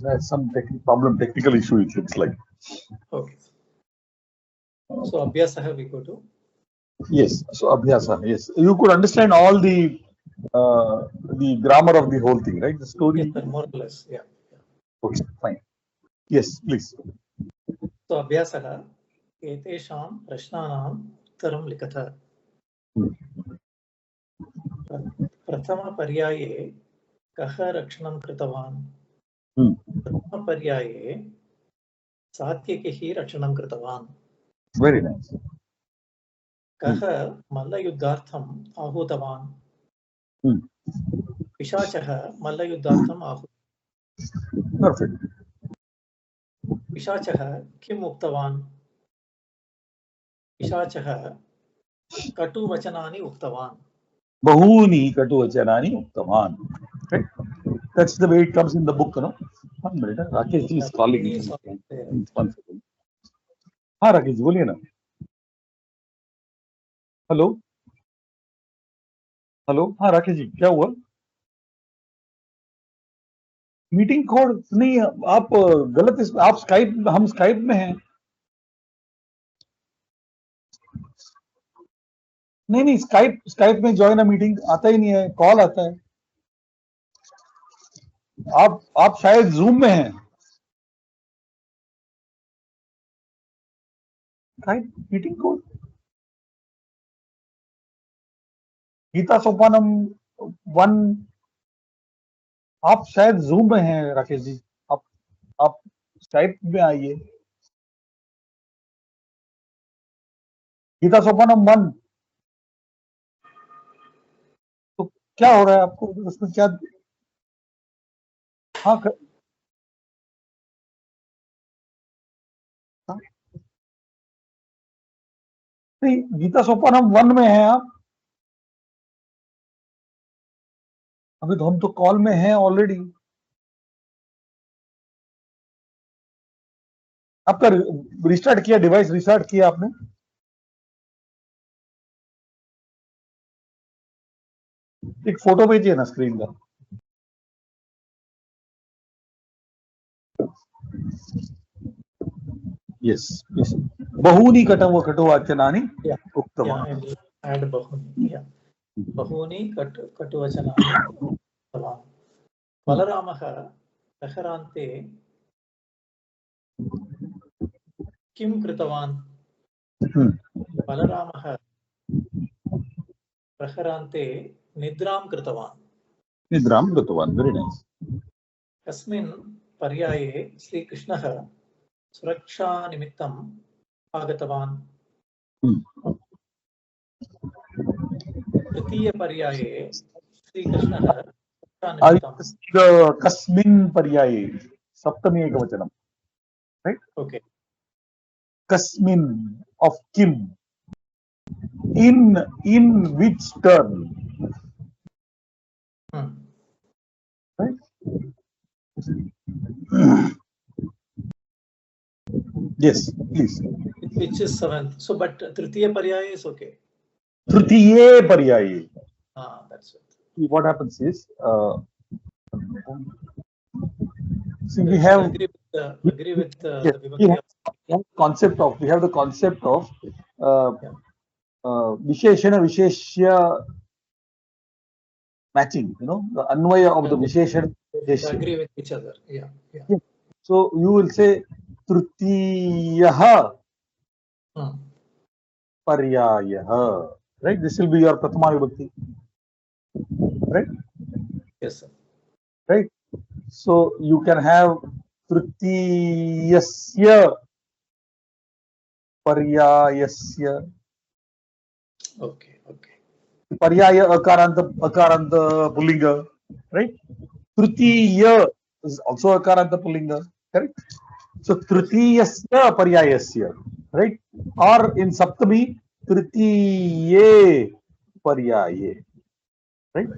There's some technical issue, it looks like. Okay. So Abhyasah we go to. Yes. So Abhyasa. Yes. You could understand all the grammar of the whole thing, right? The story. Yes, more or less. Yeah. Okay. Fine. Yes, please. So Abhyasah etesham prashnanam uttaram likatha. प्रथमपर्याये कः रक्षणं कृतवान्? प्रथमपर्याये सात्यकिः रक्षणं कृतवान्. Very nice. कः मल्लयुद्धार्थम् आहूतवान्? पिशाचः मल्लयुद्धार्थम् आहूतवान्. Perfect. पिशाचः किम् उक्तवान्? पिशाचः कटुवचनानि उक्तवान्. Bahuni katuvachanani uktavan. Right? That's the way it comes in the book, no? 1 minute. Rakesh ji is calling me. 1 second. हाँ राकेश जी बोलिए ना. Hello hello. हाँ राकेश जी क्या हुआ? मीटिंग कोड नहीं, आप गलत इसमें, आप स्काइप, हम स्काइप में हैं. नहीं स्काइप में ज्वाइन अ मीटिंग आता ही नहीं है, कॉल आता है. आप शायद जूम में हैं. Skype meeting code Gita Sopanam 1. आप शायद जूम में हैं राकेश जी. आप स्काइप में आइए. गीता सोपानम 1. तो क्या हो रहा है आपको उसमें? क्या? हाँ नहीं, गीता सोपानम 1 में हैं आप. अभी तो हम तो कॉल में हैं ऑलरेडी. आपका रिस्टार्ट किया, डिवाइस रिस्टार्ट किया आपने? एक फोटो भेजिए ना स्क्रीन का. Yes yes. बहूनि कटुवचनानि उक्तवान्. and bahuni. Yeah. Bahuni कटुवचनानि उक्तवान्. बलरामः प्रहरान्ते किं कृतवान्? बलरामः प्रहरान्ते निद्रां कृतवान्. निद्रां कृतवान्. Very nice. कस्मिन् पर्याये श्रीकृष्णः सुरक्षानिमित्तम् आगतवान्? तृतीयपर्याये श्रीकृष्णः कस्मिन् पर्याये सप्तमी एकवचनं. राइट? ओके. कस्मिन् of kim. In which term? Right? Yes, please. Which is 7th. So, but Tritiya Paryaya is okay. Tritiye Paryaye. That's it. What happens is, see, we have agree with yes, the we have the concept of Visheshana Visheshya matching, you know, the Anvaya of the Visheshana. Agree with each other. Yeah. So you will say Tritiyaha Paryayaha. Right? This will be your Prathama Vibhakti. Right? Yes, sir. Right? So you can have Tritiyasya Paryayasya. Okay. Paryaya Akaranta Pullinga. Right? Tritiya is also Akaranta Pullinga. Correct? So Tritiyasya Paryayasya. Right? Or in Saptami, Tritiye Paryaye. Right?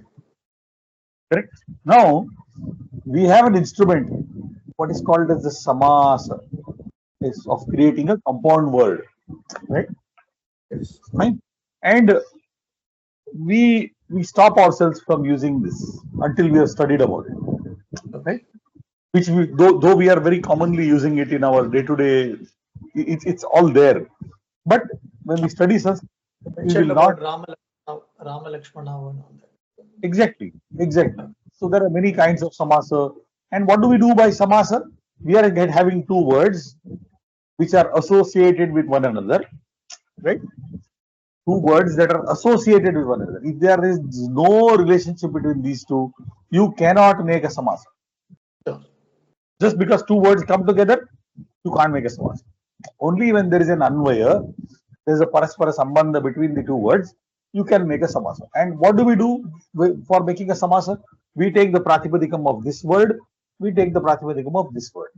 Correct? Now we have an instrument, what is called as the samasa, is of creating a compound word. Right? Yes. Fine. And we stop ourselves from using this until we have studied about it. which we, though we are very commonly using it in our day-to-day, it's all there. But when we study Sanskrit, we Mentioned will about not Rama Lakshmana and all that. exactly. So there are many kinds of samasa. And what do we do by samasa? We are having two words which are associated with one another, right? Two words that are associated with one another. If there is no relationship between these two, you cannot make a samasa. Sure. Just because two words come together, you can't make a samasa. Only when there is an anvaya, there is a paraspara sambandha between the two words, you can make a samasa. And what do we do for making a samasa? We take the pratipadikam of this word, we take the pratipadikam of this word.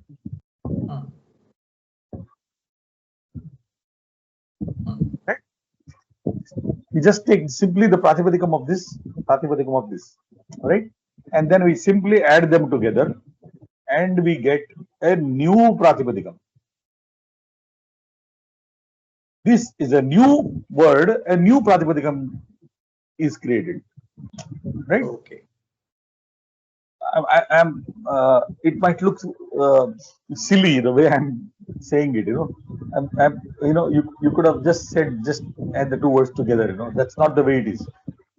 Right? We just take simply the pratipadikam of this, right? And then we simply add them together and we get a new pratipadikam. This is a new word, a new pratipadikam is created, right? Okay. It might look silly the way I'm saying it, you could have just said, just add the two words together, that's not the way it is.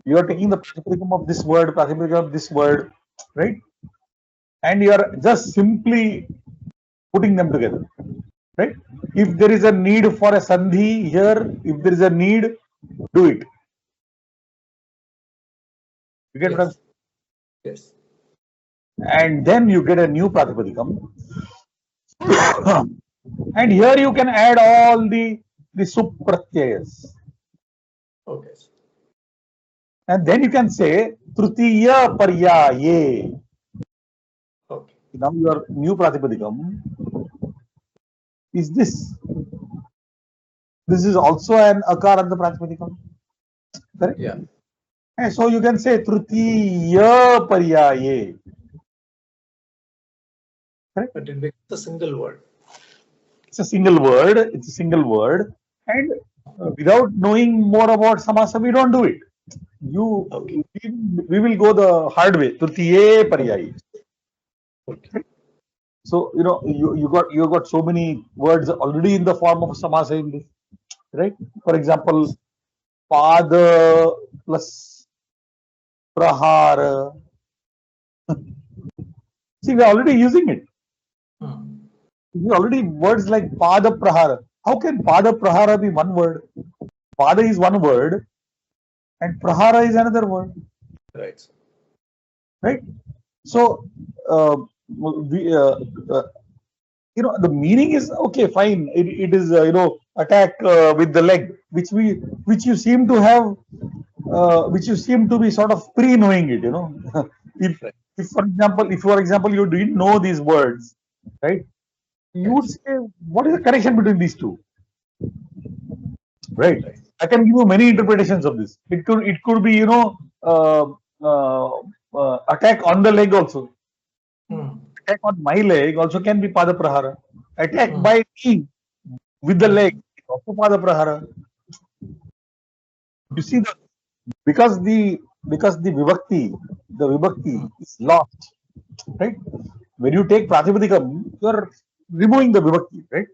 You are taking the pratipadikam of this word, pratipadikam of this word, right? And you are just simply putting them together, right? If there is a need for a sandhi here, if there is a need, do it. You get what I'm saying? Yes. And then you get a new pratipadikam. And here you can add all the supratyayas. Okay. And then you can say tritiya paryaye. Okay. Now your new pratipadikam is this. This is also an akaranta pratipadikam. Correct? Yeah. And so you can say tritiya paryaye. Correct? But it becomes a single word. It's a single word. And without knowing more about samasa, we don't do it. We will go the hard way. Tritiye paryaye. Okay. So you got so many words already in the form of samasa in this, right? For example, pada plus prahara. See, we are already using it. We already words like pada prahara. How can pada prahara be one word? Pada is one word, and prahara is another word. Right. Right. So the meaning is okay, fine. It is attack with the leg, which you seem to have, which you seem to be sort of pre-knowing it. If for example you didn't know these words, right? You would say, what is the connection between these two? Right. I can give you many interpretations of this. It could be attack on the leg also. Attack on my leg also can be pada prahara. Attack by me with the leg also pada prahara. You see, because the vibhakti is lost, right? When you take pratipadikam, you are removing the vibhakti, right?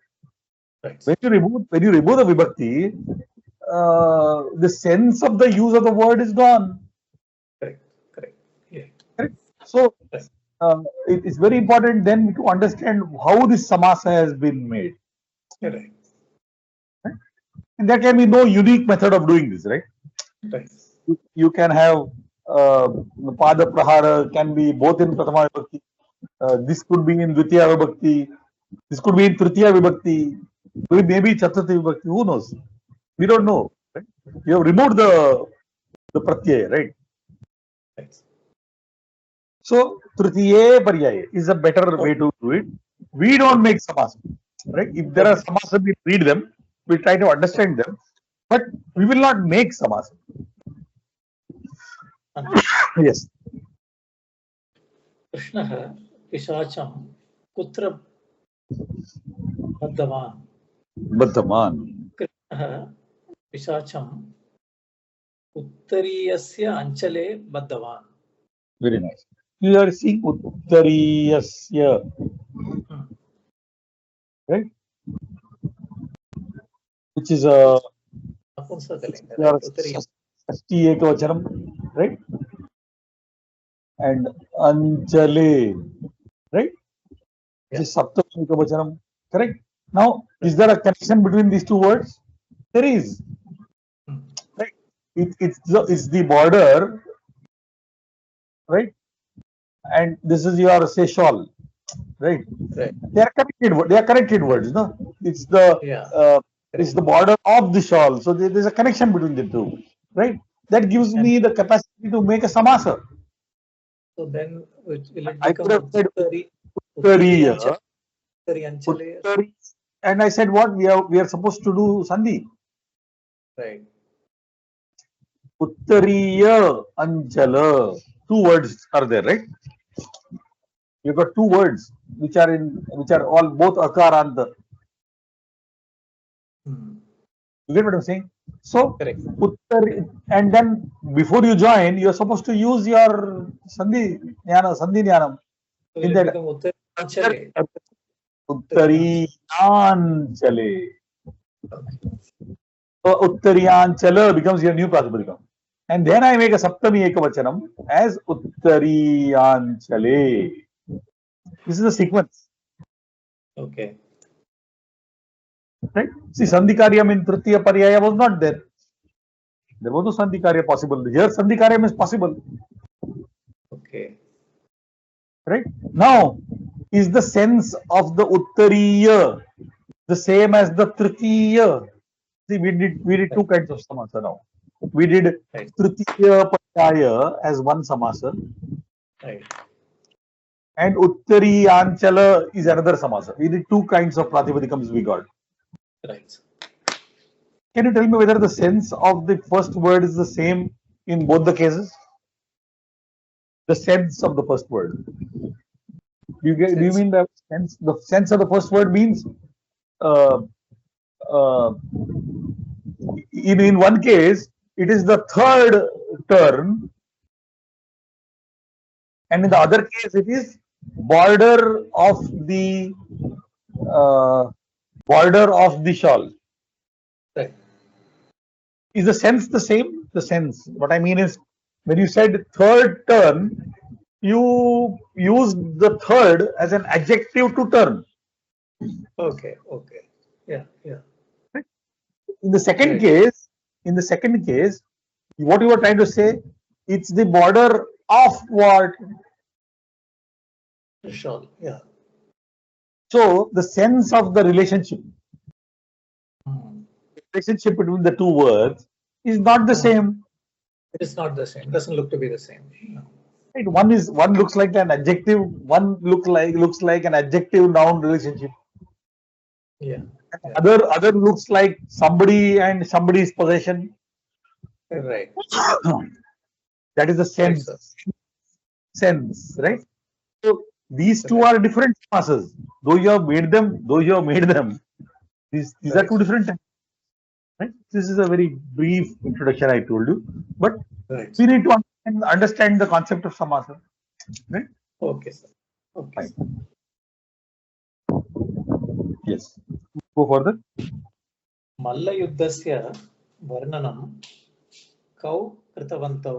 When you remove the vibhakti, the sense of the use of the word is gone. Correct. Yeah. Correct? So it is very important then to understand how this samasa has been made. Right. And there can be no unique method of doing this, right? Right. You can have pada prahara can be both in prathama vibhakti. This could be in dvitiya vibhakti. This could be in tritiya vibhakti. Maybe chaturthi vibhakti. Who knows? We don't know. Right? You have removed the pratyaya, right? Right. So tritiye paryaye is a better way to do it. We don't make samasa, right? If there are samasa, we read them. We try to understand them, but we will not make samasa. Yes. कृष्णः पिशाचं कुत्र बद्धवान्? कृष्णः पिशाचं उत्तरीयस्य अञ्चले बद्धवान्. Very nice. you are seeing Uttariyasya, right? Which is a Napumsakalinga, right? Uttariyam. Shashti Ekavachanam, right? And Anjale, right? Which is Saptami Ekavachanam, correct? Now, is there a connection between these two words? There is, right? It's the border, right? And this is your Seychelles, right? Right. They are connected. They are connected words, no? It's the Yeah. it's the border of the shawl. So there's a connection between the two, right? That gives me the capacity to make a samasa. So then, will it I become could have said Uttariyanchale? Uttariya, Uttariyanchale? Uttari, and I said what we are supposed to do sandhi. Right. Uttariya Anchala. Two words are there, right? You've got two words which are all both akaranta. You get what I'm saying? So, Correct. and then before you join, you're supposed to use your sandhi jnanam. So In will it that become Uttariyanchale? Uttariyanchale. So Uttariyanchala becomes your new Pratipadikam. And then I make a Saptami Ekavachanam as Uttariyanchale. This is the sequence. Okay. Right? See, Sandhikaryam in Tritiya Paryaya was not there. There was no Sandhikarya possible. Here Sandhikaryam is possible. Okay. Right? Now, is the sense of the Uttariya the same as the Tritiya? See, we did two kinds of samasa now. We did Right. Tritiya Paryaya as one samasa, Right. and Uttariyanchala is another samasa. We did two kinds of Pratipadikams we got. Right. Can you tell me whether the sense of the first word is the same in both the cases? The sense of the first word. Do you mean the sense? The sense of the first word means uh, uh, in one case it is the third turn, and in the other case it is border of the shawl. Right. Is the sense the same? The sense. What I mean is, when you said third turn, you used the third as an adjective to turn. Okay. Okay. Yeah. Yeah. In the second Right. case, what you were trying to say, it's the border of what? Shawl. Yeah. So the sense of the relationship between the two words is not the same. It is not the same. Doesn't look to be the same. No. Right? One looks like an adjective, one looks like an adjective noun relationship. Yeah. Yeah. Other looks like somebody and somebody's possession. Right. That is the sense. Right, Sense, right? So these two are different masses. Though you have made them, these are two different things. Right? This is a very brief introduction I told you, but Right. we need to understand the concept of samasa. Right? Okay, sir. Okay. Fine. Yes. Go further. मल्लयुद्धस्य वर्णनं कौ कृतवन्तौ?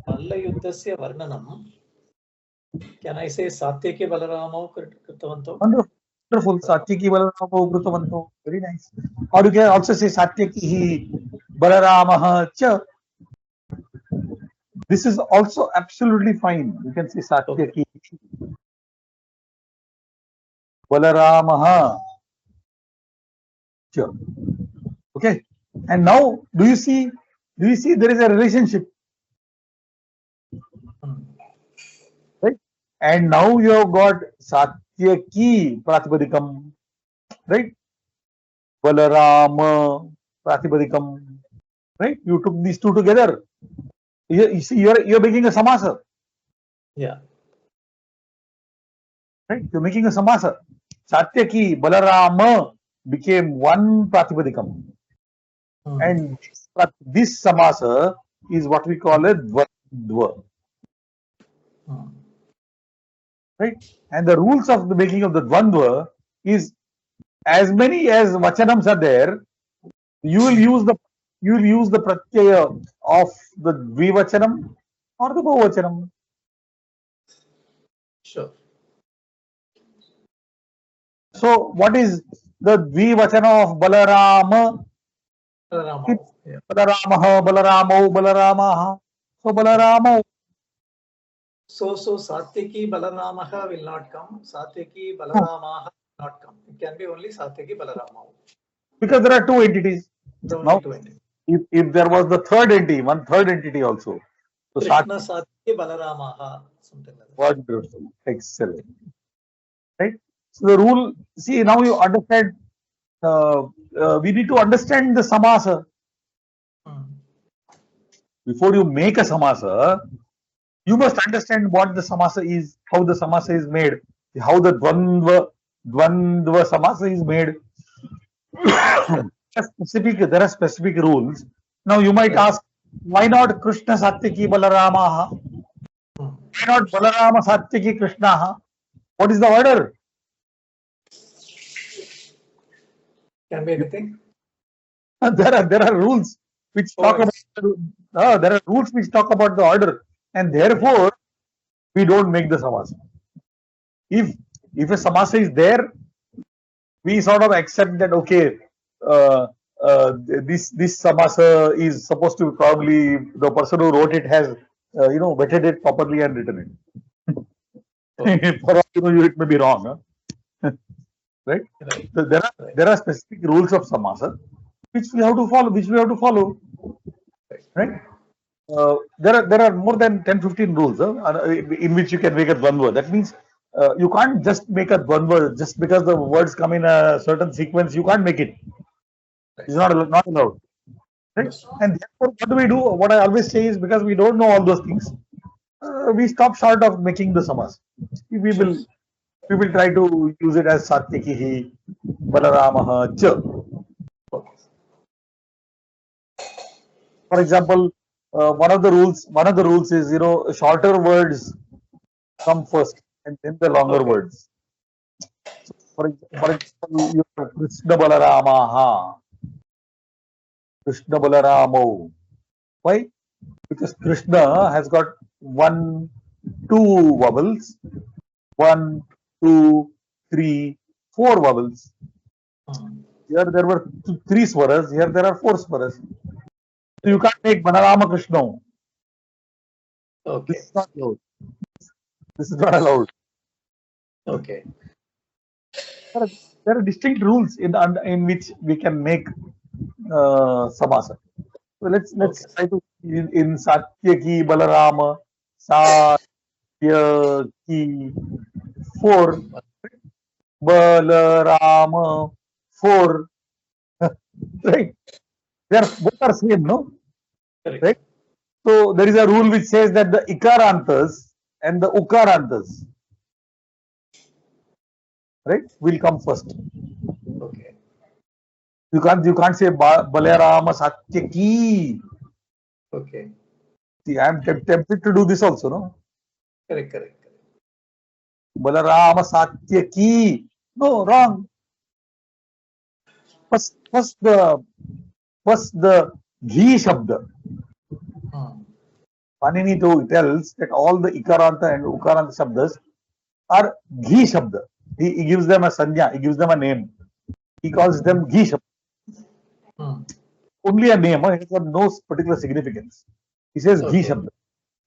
मल्लयुद्धस्य वर्णनं, can I say Satyaki बलरामौ कृतवन्तौ? Wonderful. Satyaki Balarama Krutavanto. Very nice. Or you can also say Satyaki Balaramaha Cha. This is also absolutely fine. You can say Satyaki Balaramaha Cha. Okay. And now, do you see there is a relationship, right? And now you have got Satyaki Pratipadikam, right? Balarama Pratipadikam, right? You took these two together. You see, you're making a samasa. Yeah. Right? You're making a samasa. Satyaki Balarama became one Pratipadikam. And this samasa is what we call a dva. Hmm. Right? And the rules of the making of the dvandva is as many as vachanams are there, you will use the pratyaya of the dvivachanam or the bahuvachanam. Sure. So what is the dvivachana of Balarama? Balarama. Yeah. Balaramaha, Balaramo, Balaramaha. So Balarama. So Satyaki Balaramaha will not come. Satyaki Balaramaha will not come. It can be only Satyaki Balarama. Because there are two entities. There are Now, only two entities. if there was the third entity, one third entity also. So Krishna Satyaki Balaramaha. Something like that. wonderful. Excellent. Right? So the rule, see, now you understand, we need to understand the samasa. Hmm. Before you make a samasa, you must understand what the samasa is, how the samasa is made, how the dvandva samasa is made. There are specific rules. Now you might ask, why not Krishna Satyaki Balaramaha? Hmm. Why not Balarama Satyaki Krishnaha? What is the order? Can be anything. There are rules which talk about there are rules which talk about the order, and therefore we don't make the samasa. If a samasa is there, we sort of accept that okay, uh, this samasa is supposed to probably the person who wrote it has vetted it properly and written it. For all you know, it may be wrong, huh? Right? So there are specific rules of samasa which we have to follow. Right? There are more than 10-15 rules in which you can make a dvandva. That means you can't just make a dvandva just because the words come in a certain sequence. You can't make it. It's not allowed. Right? And therefore, what do we do? What I always say is because we don't know all those things, we stop short of making the samas. We will try to use it as Satyakihi, Balaramaha, Cha. For example, one of the rules is shorter words come first and then the longer words. So for example, you have Krishna Balaramaha, Krishna Balaramo. Why? Because Krishna has got two vowels, 1, 2, 3, 4 vowels. Here there were 3 swaras, here there are 4 swaras. So you can't make Balarama Krishna. Okay. This is not allowed. This is not allowed. Okay. There are distinct rules in which we can make samasa. So let's try to in Satyaki Balarama, Satyaki 4, Balarama 4. Right? They are both are same, no? Correct. Right? So there is a rule which says that the ikarantas and the ukarantas, right, will come first. Okay. You can't say Balarama Satyaki. Okay. See, I am tempted to do this also, no? Correct. Balarama Satyaki. No, wrong. First the Ghi Shabda. Panini tells that all the Ikaranta and Ukaranta Shabdas are Ghi Shabda. He gives them a sanya, he gives them a name. He calls them Ghi Shabda. Only a name, it has got no particular significance. He says Ghi Shabda.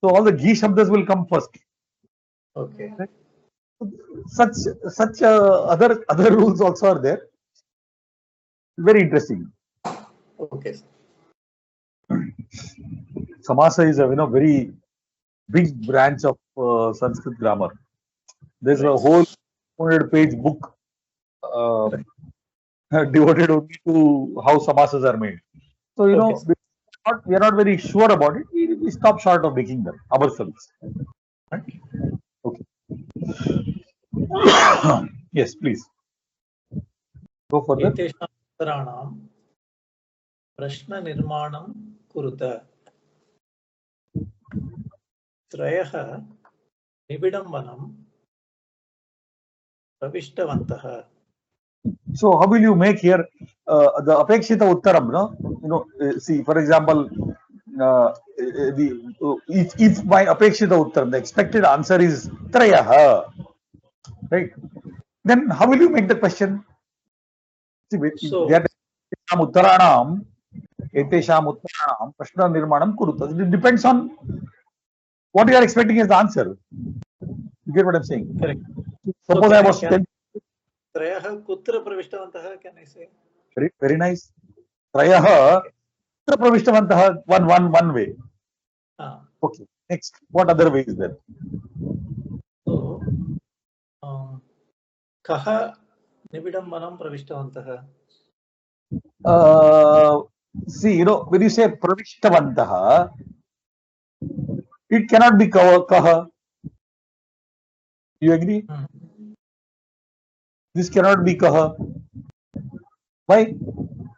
So all the Ghi Shabdas will come first. Okay. Right? Such other rules also are there. Very interesting. Okay. Samasa is a very big branch of Sanskrit grammar. There's a whole 400-page book devoted only to how samasas are made. So we are not very sure about it. We stop short of making them ourselves. Right? Okay. Yes, please. Go further. एतेषां उत्तराणां प्रश्ननिर्माणं कुरुत. त्रयः निबिडं वनं प्रविष्टवन्तः. So how will you make here the apekshita uttaram? No, see, for example, if my apekshita uttaram, the expected answer is trayah, right? Then how will you make the question? See, So that uttaranam, etesham uttaranam, prashna nirmanam kuruta. It depends on what you are expecting as the answer. You get what I'm saying? correct. Suppose So I was telling. त्रयः कुत्र प्रविष्टवन्तः? Can I say? Very nice. Trayah kutra pravishtavantah, one way. Okay. Next, what other way is there? So कः निबिडं वनं प्रविष्टवन्तः? See, when you say pravishtavantah, it cannot be kaha. You agree? This cannot be kaha. Why?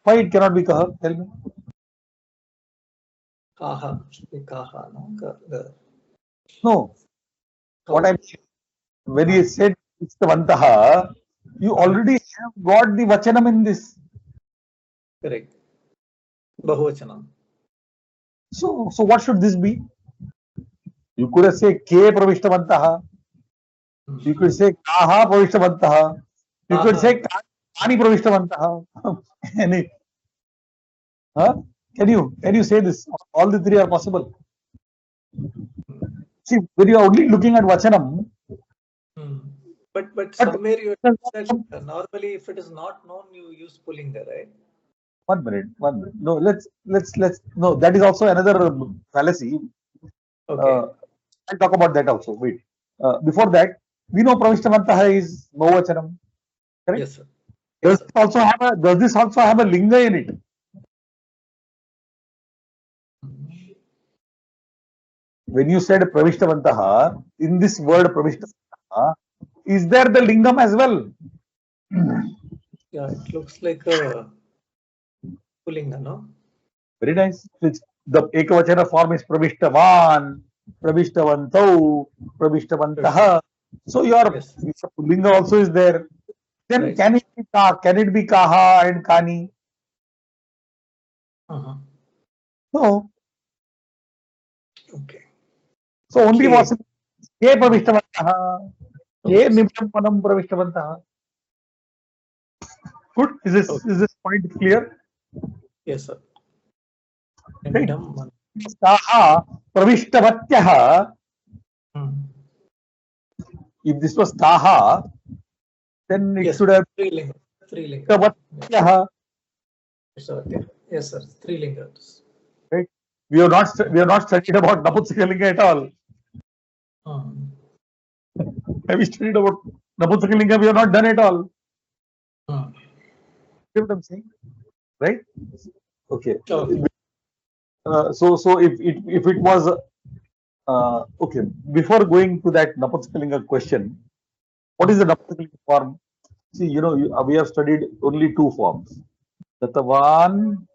Why it cannot be kaha? Tell me. Kaha. Kaha, no? No. What I mean, when you said pravishtavantah, you already have got the vachanam in this. Correct. Bahuvachanam. So what should this be? You could have said ke pravishtavantah. You could say kaha pravishtavantah. You could say kani pravishtavantah. Can you say this? All the three are possible. See, when you are only looking at vachanam. But somewhere you said normally if it is not known, you use pullinga, right? One minute. No, let's no. That is also another fallacy. Okay. I'll talk about that also. Wait. Before that, we know pravishtavantah is bahuvachanam. Correct? Yes, sir. Yes, does this also have a linga in it? When you said pravishtavantah, in this word pravishtavantah, is there the lingam as well? Yeah, it looks like a pullinga, no? Very nice. The ekavachana form is pravishtavan, pravishtavantau, pravishtavantah. So your pullinga also is there. Then right. Can it be kaha and kani? No. Okay. So only was ke pravishtavantah, ke nibdam vanam pravishtavantah. Good. Is this point clear? Yes, sir. Right. Taha pravishtavatyaha. If this was taha, then it should have Strilinga. Yes, sir. Strilinga. Right. We have not studied about Napunsakalinga at all. Have we studied about Napunsakalinga? We have not done at all. You know what I'm saying? Right? Okay. Okay. So if it was okay, before going to that Napunsakalinga question, what is the Napunsakalinga form? See, we have studied only two forms, Gatavan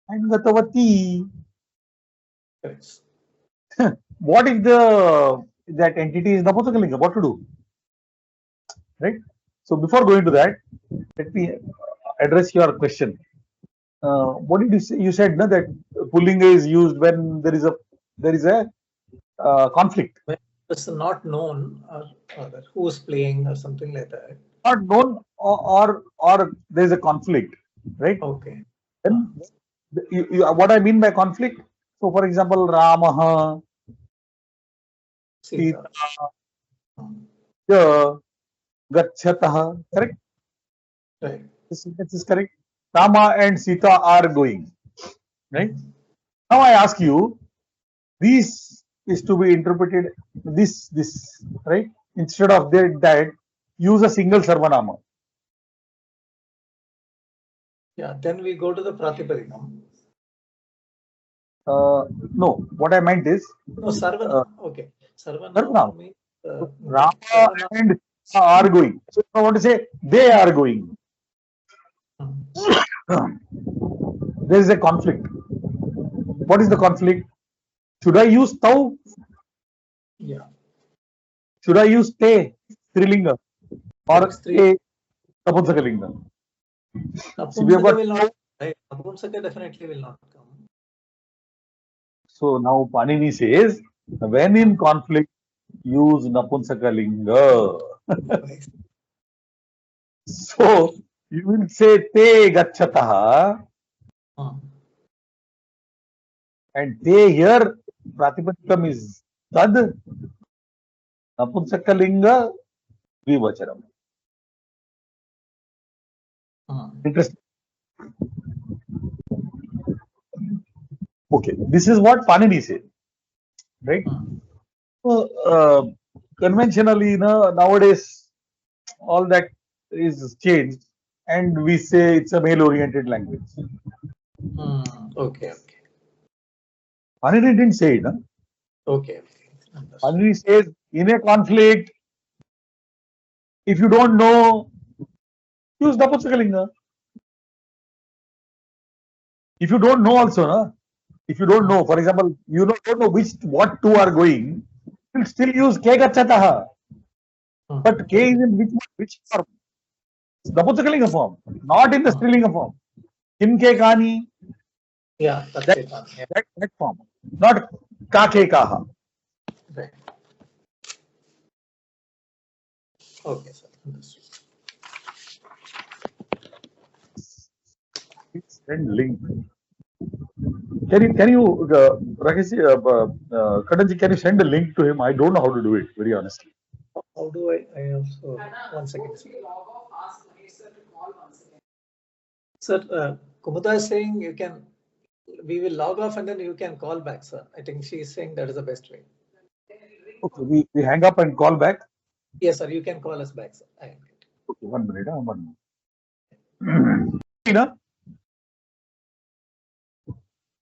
and Gatavati. Yes. What if that entity is Napunsakalinga? What to do? Right? So before going to that, let me address your question. What did you say? You said that pullinga is used when there is a conflict. When it's not known or who is playing or something like that. Not known or there is a conflict, right? Okay. Then what I mean by conflict? So, for example, Ramaha, Sita, Gacchataha, correct? Right. This is correct. Rama and Sita are going, right? Now I ask you, this is to be interpreted this right? Instead of that, use a single sarvanama. Yeah, then we go to the Pratipadikam. No, what I meant is Sarvanama. Okay. Sarvanama means Rama and Sita are going. So if I want to say they are going, there is a conflict. What is the conflict? Should I use tau Yeah. Should I use te, Strilinga, or Stri- te, Napunsakalinga? See, we have Napumsaka got will not. Right? Napumsaka definitely will not come. so now Panini says, when in conflict, use Napunsakalinga. Right. So you will say te gacchataha, Hmm. and te here Pratipadikam is tad, Napunsakalinga Dvivachanam. Hmm. Interesting. Okay, this is what Panini said, right? Hmm. So, conventionally, nowadays, all that is changed, and we say it's a male-oriented language. Hmm. Okay. Okay. Panini didn't say it. Okay. Okay. Understood. Panini says, in a conflict, if you don't know, use Napunsakalinga. If you don't know also, if you don't know, for example, you don't know what two are going, you'll still use ke gacchataha. Hmm. But ke is in which form? Napunsakalinga form, not in the Strilinga form. Kim ke kani, Yeah. That's that, it. Yeah. that form, not ka ke kaha. Right. Okay, sir. Understood. Please send link. Can you, Rakesh, Kadanji, can you send a link to him? I don't know how to do it, very honestly. How do I also, one second. Sir, Kumuda is saying you can, we will log off and then you can call back, sir. I think she is saying that is the best way. Okay, we hang up and call back. Yes, sir. You can call us back, sir. Okay, 1 minute, 1 minute.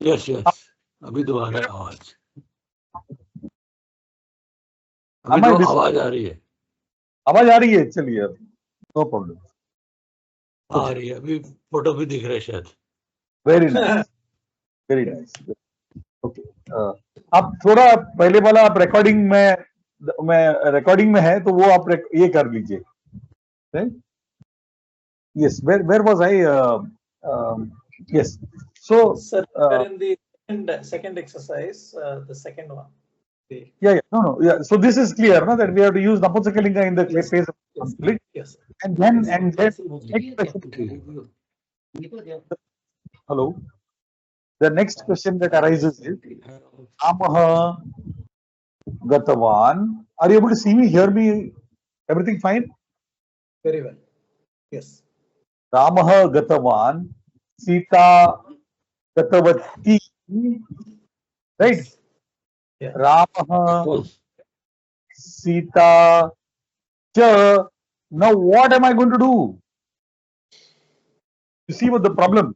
Yes yes अभी तो आ रहा है आवाज अभी तो आवाज आ रही है आवाज आ रही है चलिए नो प्रॉब्लम आ रही है अभी फोटो भी दिख रहा है शायद वेरी नाइस ओके आप थोड़ा पहले वाला आप रिकॉर्डिंग में है तो वो आप ये कर लीजिए yes where was I yes so Sir, we're in the second exercise, the second one. Yeah. So this is clear, that we have to use Napunsakalinga in the phase of conflict. Yes. And then next question. Hello. The next question that arises is Ramaha Gatavan. Are you able to see me, hear me? Everything fine? Very well. Yes. Ramaha Gatavan. Sita Gatavati. Right? Yeah. Ramaha Sita Cha. Now what am I going to do? You see what the problem?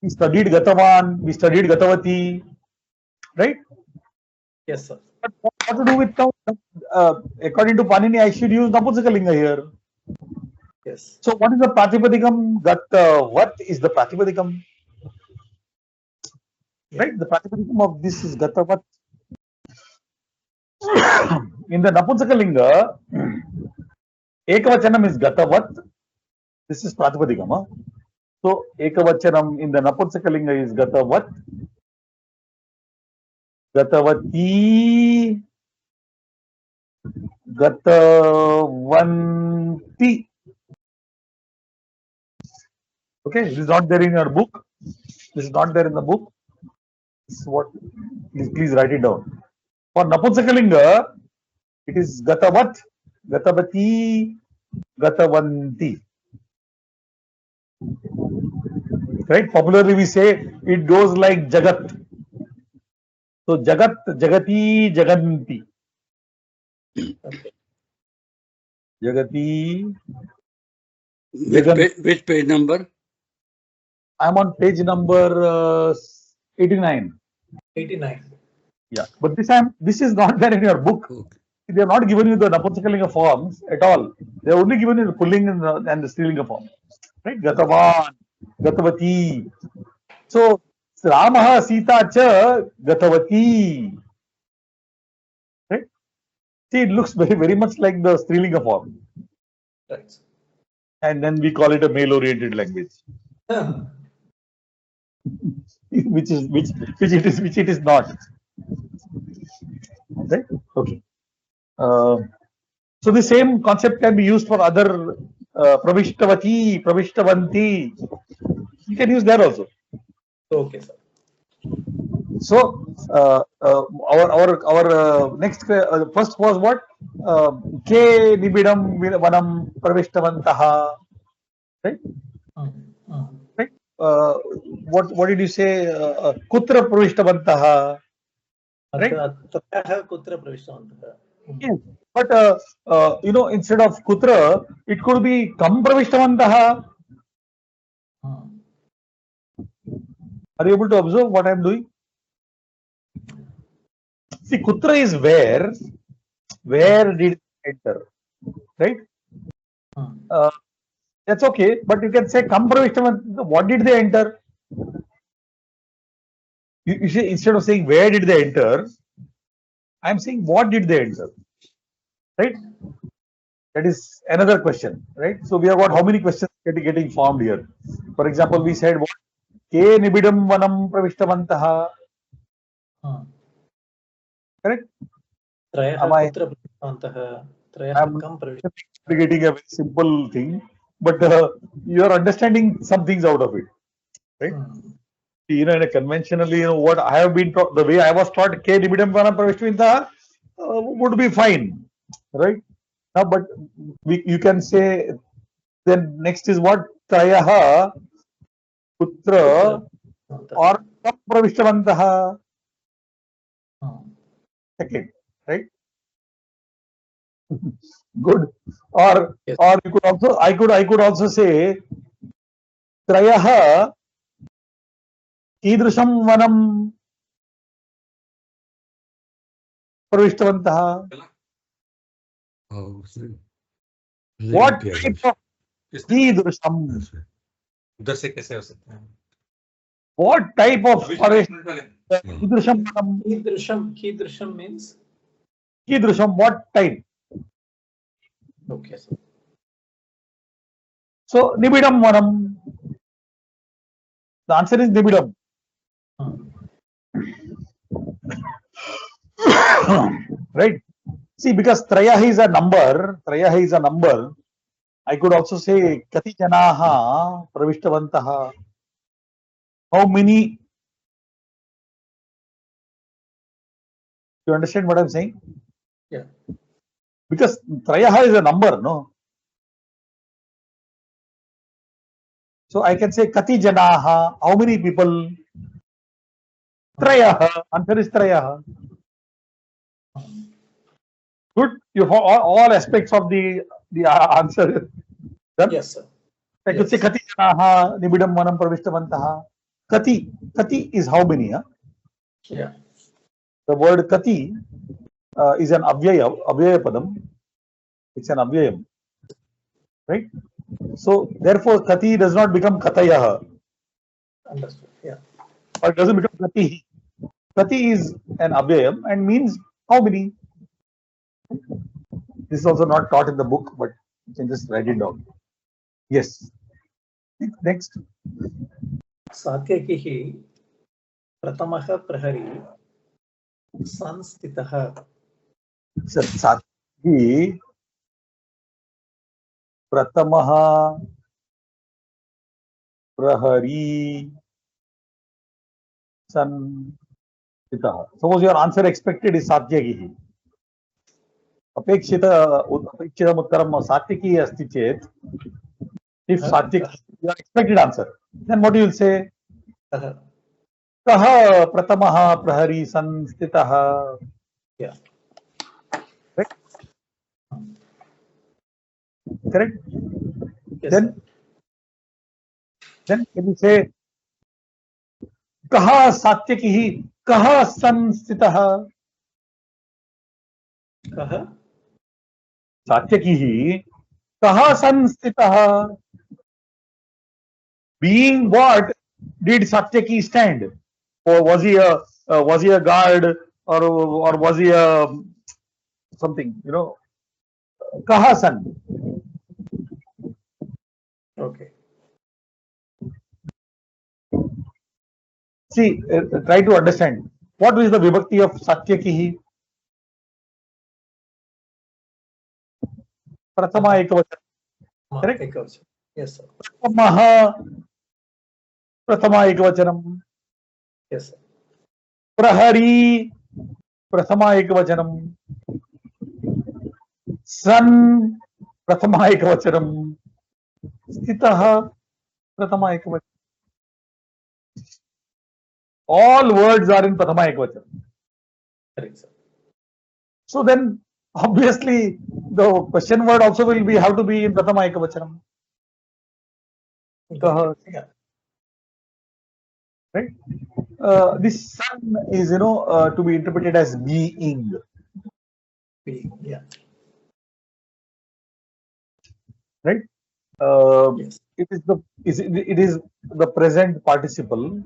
We studied Gatavan, we studied Gatavati, right? Yes, sir. But what to do with now? According to Panini, I should use Napunsakalinga here. Yes. So what is the Pratipadikam? What is the Pratipadikam? Yeah. Right? The Pratipadikam of this is Gatavat. In the Napunsakalinga, Ekavachanam is Gatavat. This is Pratipadikam. So Ekavachanam in the Napunsakalinga is Gatavat. Gatavati, Gatavanti. Okay, this is not there in your book. This is not there in the book. This is what. Please write it down. For Napunsakalinga, it is Gatavat, Gatavati, Gatavanti. Right? Popularly, we say it goes like Jagat. So Jagat, Jagati, Jaganti. Okay. Jagati. Which page number? I'm on page number 89. 89. Yeah, but this is not there in your book. Okay. They have not given you the Napunsakalinga forms at all. They have only given you the pulling and the Strilinga form. Right? Gatavan, Gatavati. So Ramaha Sita cha Gatavati. See, it looks very much like the Strilinga form, Right. and then we call it a male-oriented language, which it is not. Right? Okay. So the same concept can be used for other pravishtavati, pravishtavanti. You can use that also. Okay, sir. So our next first was what? Ke nibidam vanam pravishtavantaha. Right? Right? What did you say? Kutra pravishtavantaha. Right? त्रयः कुत्र प्रविष्टवन्तः? Yes. But instead of kutra, it could be kam pravishtavantaha. Are you able to observe what I am doing? See, kutra is where. Where did it enter? Right? That's okay, but you can say kam pravishtavantaha. What did they enter? You say, instead of saying where did they enter, I am saying what did they enter? Right? That is another question, right? So we have got how many questions getting formed here? For example, we said what? Ke nibidam vanam pravishtavantaha. Correct? त्रयः Am I? कुत्र प्रविष्टवन्तः? त्रयः I'm कं प्रविष्टवन्तः? getting a very simple thing, but you are understanding some things out of it, right? In a conventionally, what I have been taught, the way I was taught, K nibidam vanam pravishtavantaha would be fine, right? Now, but you can say then next is what? Trayaha putra or pravishtavantaha. Second, right? Good. Or Yes. or you could also I could also say Trayaha कीदृशं वनं प्रविष्टवन्तः. Oh, What type of कीदृशं? उधर से कैसे हो सकता है? What type of forest? कीदृशं वनं? कीदृशं means? कीदृशं, what type? Okay, sir. So nibidam vanam. The answer is nibidam. Right? See, because trayah is a number, I could also say kati janaha pravishtavantaha. How many? You understand what I'm saying? Yeah. Because trayah is a number, no? So I can say kati janaha. How many people? Trayah. Answer is trayah. Good. You have all aspects of the answer. Yes, sir. I could say kati janaha nibidam vanam pravishtavantaha. Kati is how many? Huh? Yeah. The word kati is an avyaya padam. It's an avyayam, right? So therefore, kati does not become katayah, Understood. Yeah. or it doesn't become kati. Kati is an avyayam and means how many. This is also not taught in the book, but you can just write it down. Yes. Next. सात्यकिः प्रथमः प्रहरी संस्थितः. सात्विकी प्रथमः प्रहरी संस्थितः. Suppose your answer expected is सात्यकिः. अपेक्षितम् उत्तरं सात्विकी अस्ति चेत्, if Satyaki your expected answer, then what you will say? कः प्रथमः प्रहरी संस्थितः. Yeah. Right? Correct? Yes, then can you say कः सात्यकिः कः संस्थितः. कः सात्यकिः कः संस्थितः. Being what did Satyaki stand? Or was he a guard, or was he a something, kaha san. Okay. See, try to understand. What is the vibhakti of Satyakihi? Prathama ekavachana. Correct? Ekavachana. Yes, sir. Pramaha Prathama ekavachanam. Yes, sir. Prahari Prathama ekavachanam. San Prathama ekavachanam. Stitaha Prathama ekavachanam. All words are in Prathama ekavachanam. Correct, sir. So then, obviously, the question word also will be have to be in Prathama ekavachanam. Yeah. Right? This sun is, to be interpreted as being. Yeah. Right? Yes. It is the present participle.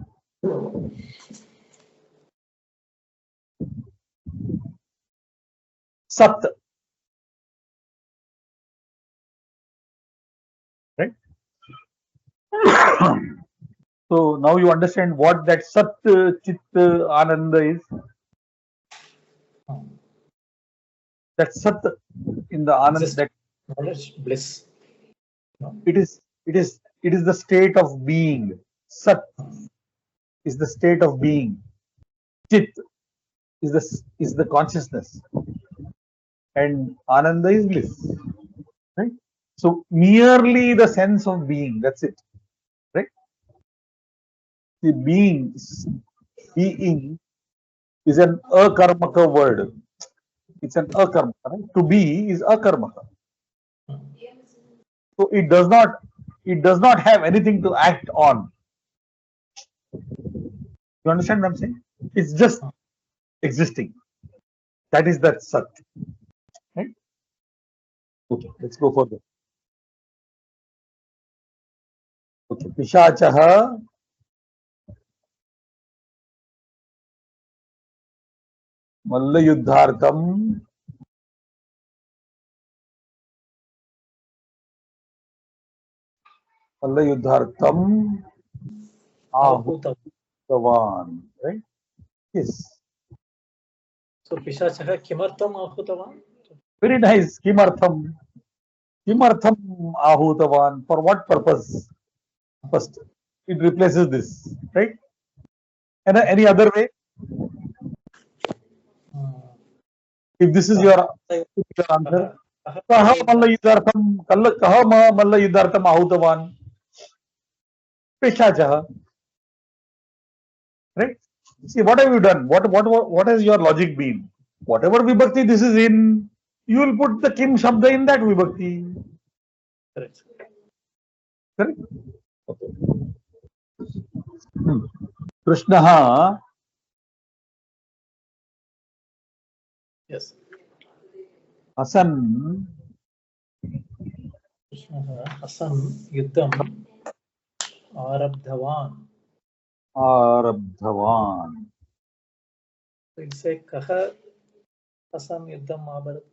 Sat. Right? So now you understand what that Sat Chit Ananda is. That Sat in the Anand, Just that knowledge, bliss. No? it is the state of being. Sat is the state of being. Chit is the consciousness, and Ananda is bliss. Right? So merely the sense of being. That's it. Right? The being is an akarmaka word. It's an akarmaka. Right? To be is akarmaka. So it does not have anything to act on. You understand what I'm saying? It's just existing. That is that Sat. Right? Okay, let's go further. Okay, Pishachaha Mallayuddhartham Ahuta. Ahutavan. Right? Yes. So Pishachah kimartam ahutavan? Very nice. Kimartham. Kimartham Ahutavan. For what purpose? First, it replaces this. Right? And any other way? If this is your answer. Kaha Mallayuddhartham Ahutavan. Peshachaha. Right? See, what have you done? What has your logic been? Whatever vibhakti this is in, you will put the kim shabda in that vibhakti. Correct. Correct? Okay. Krishnaha Yes. Hasan Krishna Hasan Yuddham Arabdhavan. Arabdhavan. So it's a Kaha Hasan Yuddham Abarat.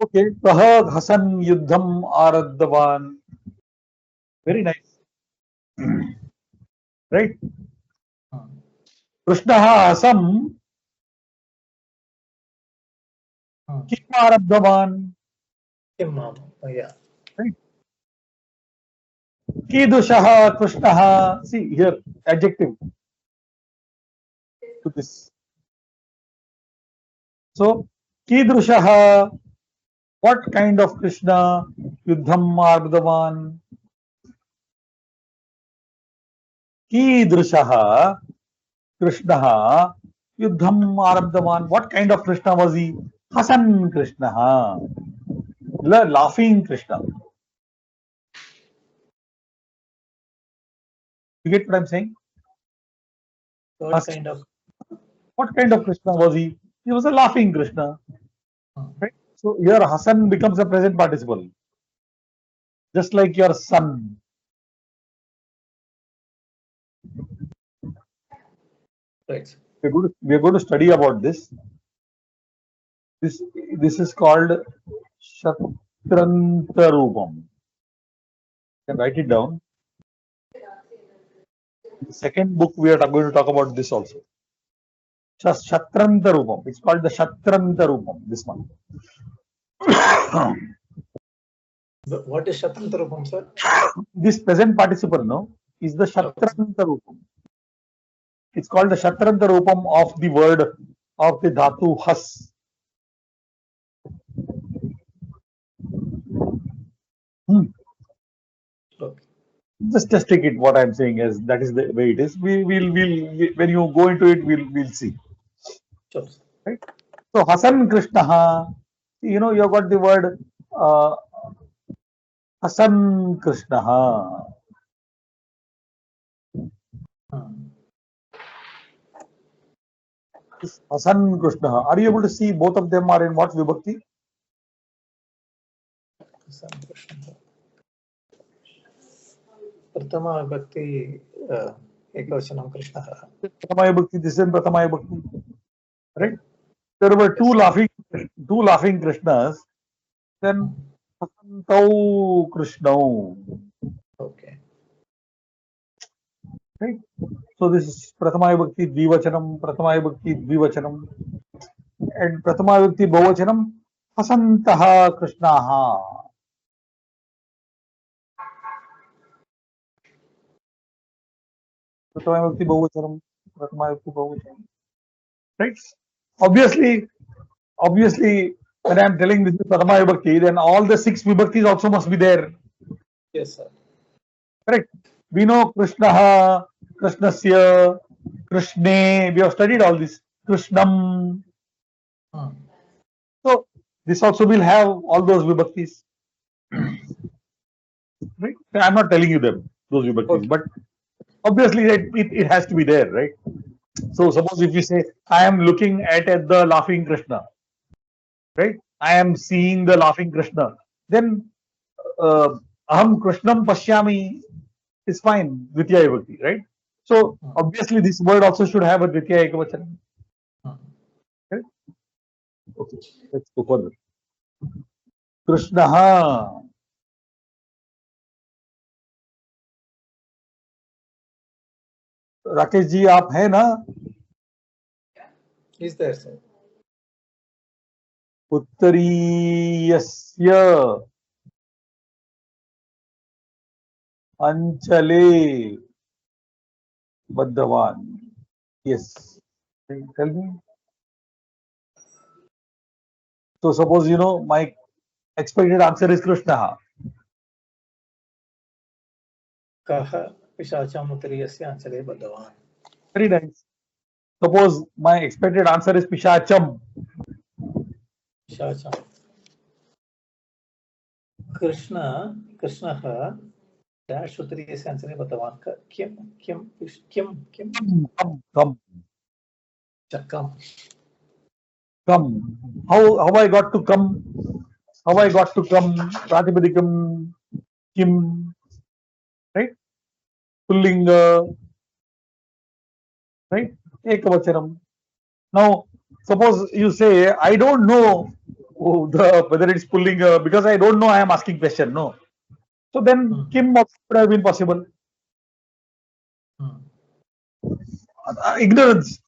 Okay. Kaha Hasan Yuddham Arabdhavan. Very nice. Right? Krishnaha Hasam Kim Arabdhavan. Imam. Yeah. Right? Kidushaha Krishnaha. See here, adjective to this. So, Kidrushaha, what kind of Krishna? Yuddham Arabdhavan. Kidrushaha Krishnaha Yuddham Arabdhavan. What kind of Krishna was he? Hasan Krishna. Laughing Krishna. You get what I'm saying? What kind of? What kind of Krishna was he? He was a laughing Krishna. Right? So here Hasan becomes a present participle. Just like your son. Right. We are going to study about this. This is called Shatranta Rupam. You can write it down. The second book we are going to talk about this also. Shatranta Rupam. It's called the Shatranta Rupam. This one. What is Shatranta Rupam, sir? This present participle, no, is the Shatranta Rupam. It's called the Shatranta Rupam of the word of the Dhatu Has. Okay. Just take it. What I'm saying is that is the way it is. We when you go into it, we'll see. Sure. Right. So Hasan Krishna, you know, you got the word Hasan Krishna. Hasan Krishna. Are you able to see both of them are in what vibhakti? Pratama Vibhakti Ekavachanam Krishna. Pratama vibhakti. This is in Pratama vibhakti. Right. There were two laughing Krishnas. Then Hasantau Krishna. Okay. Right. So this is Prathama vibhakti Dvivachanam, Prathama vibhakti Dvivachanam, and Prathama vibhakti Bahuvachanam Hasantaha Krishnaha. Prathama vibhakti Bahuvachanam, Prathama vibhakti Bahuvachanam. Right. Obviously, when I am telling this is Prathama vibhakti, then all the 6 vibhaktis also must be there. Yes, sir. Correct. We know Krishnaha, Krishnasya, Krishne. We have studied all this. Krishnam. So this also will have all those vibhaktis. Right? I'm not telling you them, those vibhaktis, Okay. but obviously it has to be there, right? So suppose if you say, I am looking at the laughing Krishna, right? I am seeing the laughing Krishna, then Aham Krishnam Pashyami is fine, Dvitiya vibhakti, right? So obviously this word also should have a Dvitiya Ekavachanam. Okay? Okay, let's go further. Krishnaha. Rakesh ji आप हैं ना? Is there, sir? उत्तरीयस्य अंचले बद्धवान. Yes. Tell me. So suppose you know my expected answer is Krishna. Kaha Pishacham Uttariyasya Anchale Bhagavan. Very nice. Suppose my expected answer is Pishacham. Pishacham. Krishna dash Uttariyasya Anchale Bhagavan. Kim. Come. How I got to come? How I got to come? Pratipadikam Kim. Right? Pullinga. Right? Ekavachanam. Now, suppose you say, I don't know whether it's Pullinga because I don't know. I am asking question. No. So then Kim would have been possible. Ignorance.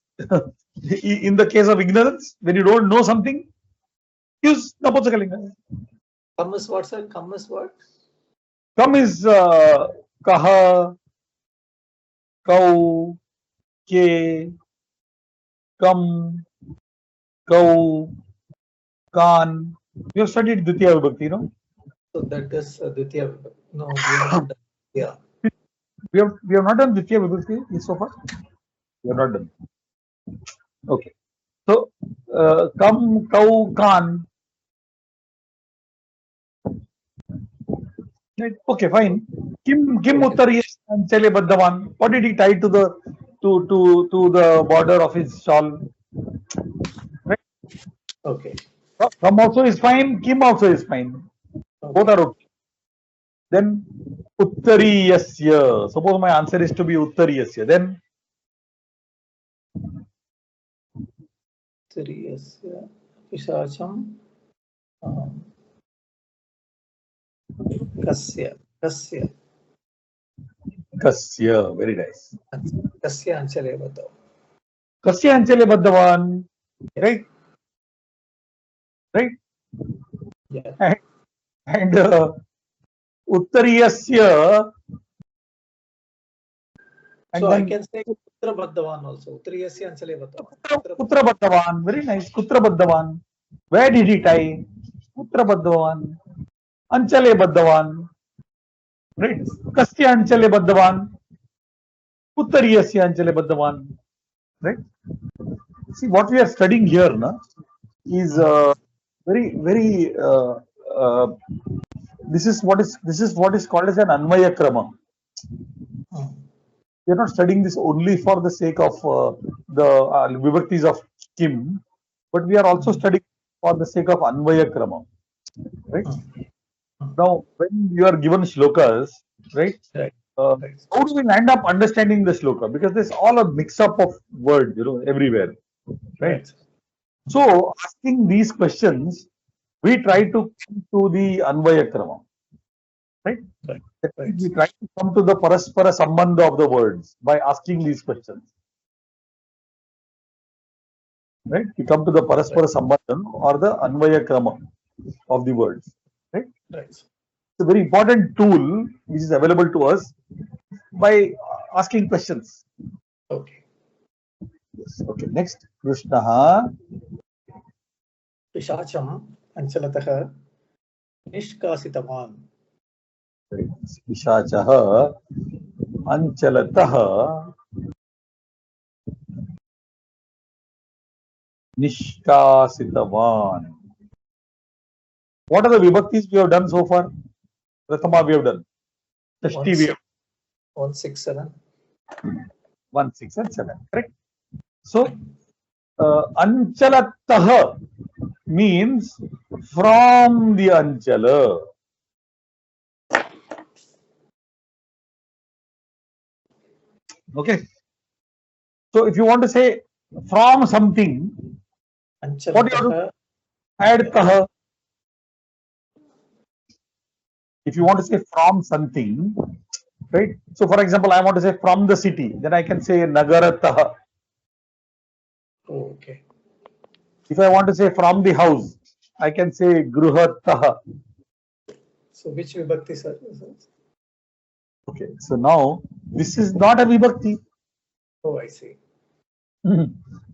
In the case of ignorance, when you don't know something, use Napusakalinga. Come is what, sir? Come is what? Come is Kaha, Kau, Ke, Kam, Kau, Kan. We have studied Dvitiya Vibhakti, no? So that is Dvitiya Vibhakti. No, we have not done. Yeah. We have not done Dvitiya Vibhakti so far. We have not done. Okay. So Kam, Kau, Kan. Right. Okay, fine. Kim Uttari Anchale Baddavan. What did he tie to the the border of his shawl? Right. Okay. Kam also is fine. Kim also is fine. Both are okay. Then Uttariyasya. Suppose my answer is to be Uttariyasya. Then Uttariyasya. पिशाचं कस्य कस्य Kasya. Very nice. कस्य अंचले बद्धवान्. Kasya anchale baddhavan. Right? Right? Yeah. And uttariyasya. And So I then can say kutra baddhavan also. Uttariyasya anchale baddhavan. Kutra baddhavan. Very nice. Kutra baddhavan. Where did he tie? Kutra baddhavan. Anchale baddhavan. Right? Kasya anchale baddhavan. Uttariyasya anchale baddhavan. Right? See, what we are studying here na, is very uh, this is what is called as an anvaya krama. We are not studying this only for the sake of the vibhaktis of Kim, but we are also studying for the sake of anvaya krama. Right? Now, when you are given shlokas, right? Right. How do we end up understanding the shloka? Because there's all a mix-up of words, everywhere, right? So, asking these questions, we try to come to the anvaya krama, right? Right. That means we try to come to the paraspara sambandha of the words by asking these questions, right? We come to the paraspara sambandha or the anvaya krama of the words, right? Right. It's a very important tool which is available to us by asking questions. Okay. Yes. Okay. Next, Krishna. पिशाचं अंचलतः निष्कासितवान्. पिशाचः अंचलतः निष्कासितवान्. What are the vibhaktis we have done so far? Prathama we have done. Shashti we have 1, 6, 7. 1, 6 and 7. Correct. So, anchalatah means from the anchala. Okay. So, if you want to say from something, what do you have to add tah? If you want to say from something, right? So, for example, I want to say from the city, then I can say nagaratah. Okay. If I want to say from the house, I can say gruhatah. So which vibhakti, sir? Okay. So now this is not a vibhakti. Oh, I see.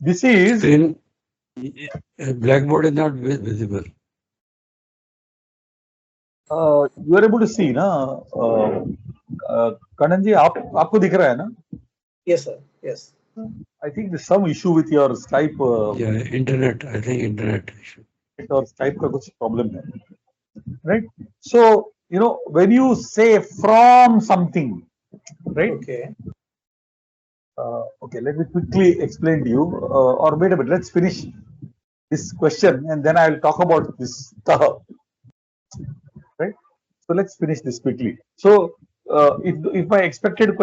This is Screen, blackboard is not visible. You are able to see, na? Kanan ji, आपको दिख रहा है ना? Yes, sir. Yes. I think there's some issue with your Skype. Yeah, internet. I think internet issue. Or Skype का कुछ problem है, right? So when you say from something, right? Okay. Okay, let me quickly explain to you. Or wait a minute, let's finish this question and then I'll talk about this tah. Right? So let's finish this quickly. So if my expected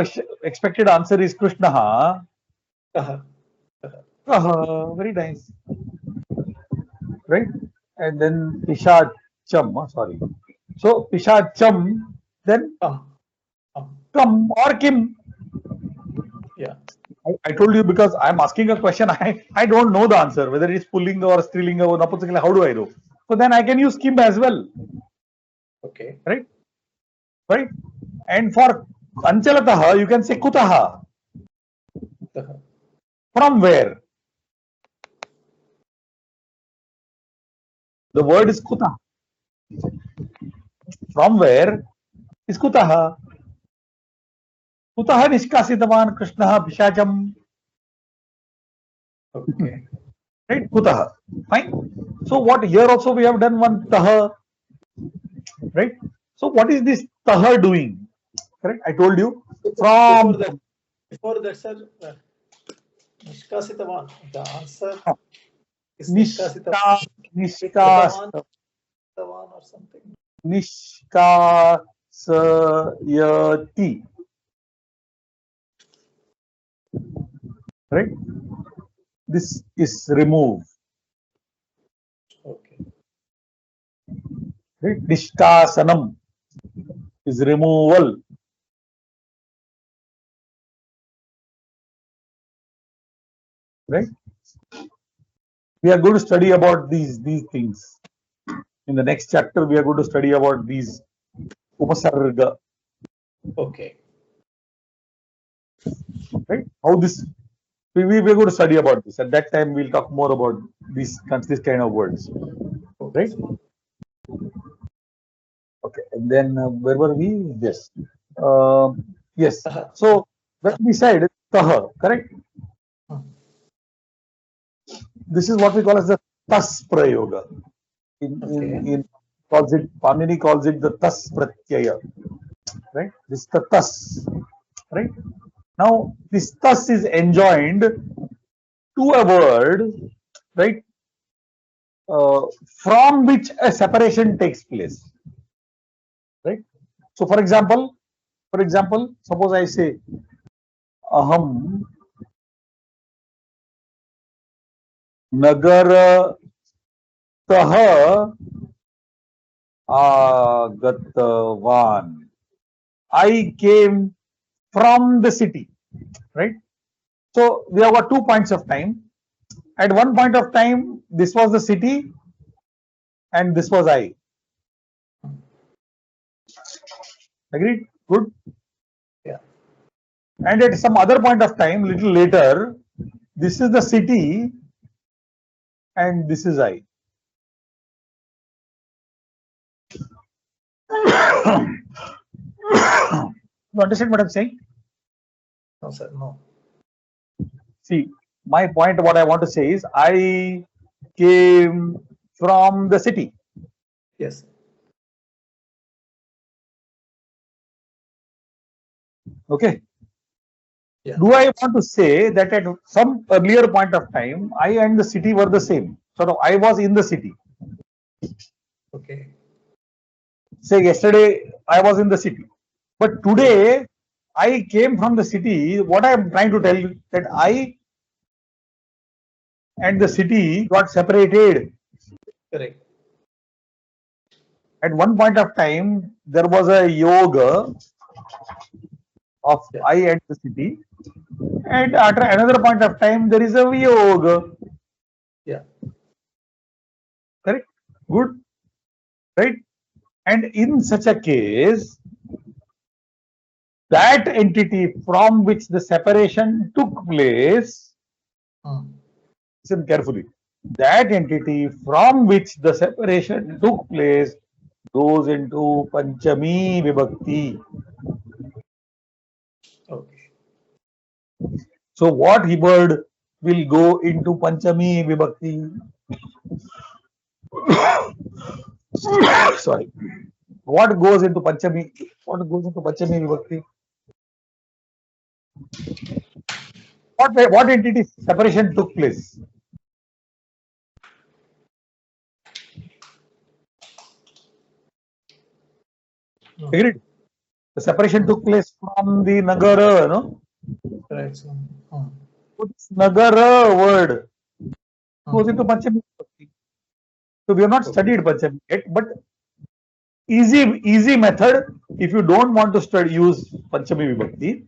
answer is Krishna, very nice, right? And then Pishacham, sorry. So Pishacham, then come or Kim. Yeah. I told you because I'm asking a question, I don't know the answer, whether it's Pullinga or Strilinga or Napunsaklinga, how do I know? So then I can use Kim as well. Okay. Right? Right? And for Anchalatah, you can say Kutaha. From where? The word is Kutaha. From where is Kutaha? Kutaha Nishkasitavan Krishna Pishacham. Okay. Right? Kutaha. Fine. So what here also we have done one Taha. Right? So what is this Taha doing? Correct? I told you from before that, sir, Nishkasitavan. The answer is Nishkasitavan or something. Nishkasayati. Right? This is remove. Okay. Right? Nishkasanam is removal. Right? We are going to study about these things. In the next chapter, we are going to study about these upasarga. Okay. Right? How this we are going to study about this. At that time, we'll talk more about this kind of words. Okay. Right? Okay. And then where were we? Yes. Yes. Taha. So when we said taha, correct? Hmm. This is what we call as the tas prayoga. Okay. In calls it Panini calls it the tas pratyaya. Right? This is the tas. Right? Now this tas is enjoined to a word, right? From which a separation takes place. Right? So for example, suppose I say aham nagar tah agatavan. I came from the city, right? So we have got 2 points of time. At one point of time, this was the city and this was I. Agreed? Good. Yeah. And at some other point of time, little later, this is the city and this is I. You understand what I'm saying? No, sir. No. See, my point, what I want to say is, I came from the city. Yes. Okay. Yeah. Do I want to say that at some earlier point of time, I and the city were the same? Sort of, I was in the city. Okay. Say yesterday, I was in the city. But today, I came from the city. What I am trying to tell you that I and the city got separated. Correct. At one point of time, there was a yoga of Yeah. I and the city. And at another point of time, there is a yoga. Yeah. Correct? Good. Right? And in such a case, that entity from which the separation took place, Hmm. listen carefully, that entity from which the separation took place goes into Panchami Vibhakti. Okay. So what word will go into Panchami Vibhakti? Sorry. What goes into Panchami? What goes into Panchami Vibhakti? What entity separation took place? No. Agreed? The separation took place from the Nagara, no? Right. So, This Nagara word goes hmm. into Panchami Vibhakti. So we have not studied Panchami yet, but easy method. If you don't want to study use Panchami Vibhakti,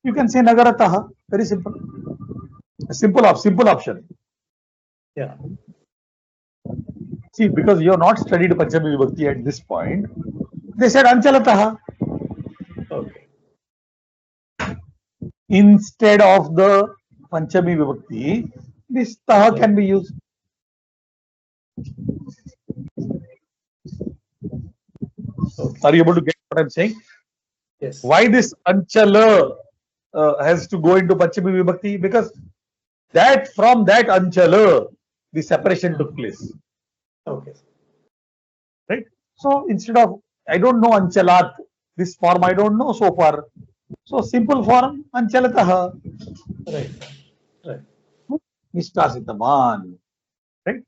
you can say Nagarataha. Very simple. A simple option. Yeah. See, because you have not studied Panchami Vibhakti at this point, they said Anchalataha Okay. instead of the Panchami Vibhakti. This Taha can be used. Okay. Are you able to get what I'm saying? Yes. Why this Anchala has to go into Panchami Vibhakti? Because that from that Anchala, the separation took place. Okay. Right? So instead of, I don't know Anchalat, this form I don't know so far. So simple form, Anchalataha, Right. Right. Nishtasitaman. Right?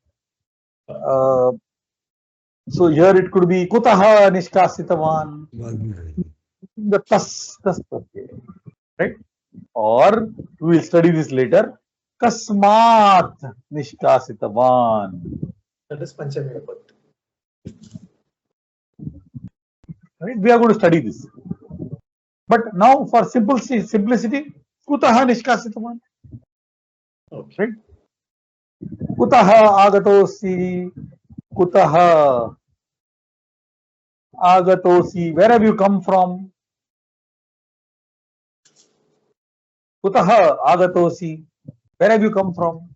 So here it could be Kutaha Nishtasitaman. The tas, okay. Right? Or we will study this later. Kasmat Nishtasitaman. That is Panchami Vibhakti. Right? We are going to study this. But now for simplicity, kutaha nishkasitaman. Okay. Right? Kutaha agatosi, kutaha agatosi. Where have you come from? Kutaha agatosi. Where have you come from?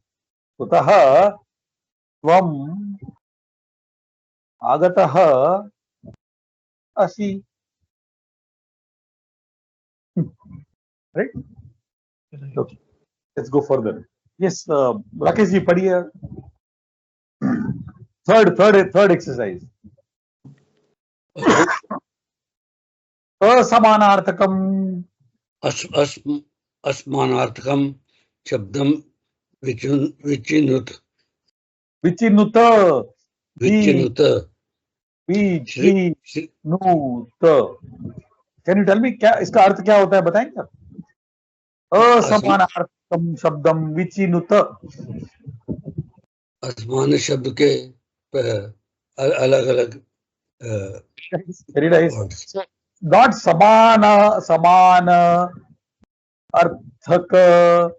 Kutaha tvam agataha asi. Right? Okay. Let's go further. Yes, Rakesh ji, padhiye. Third exercise. Asamanarthakam. अस्मानार्थकम शब्दम विचिनुत Vichinuta. विचिनुत Shri Vichinuta. Can you tell me क्या इसका अर्थ क्या होता है, बताएंगे आप? असमानार्थकम शब्दम विचिनुत. असमान शब्द के अलग अलग Very nice. words. Not samana arthaka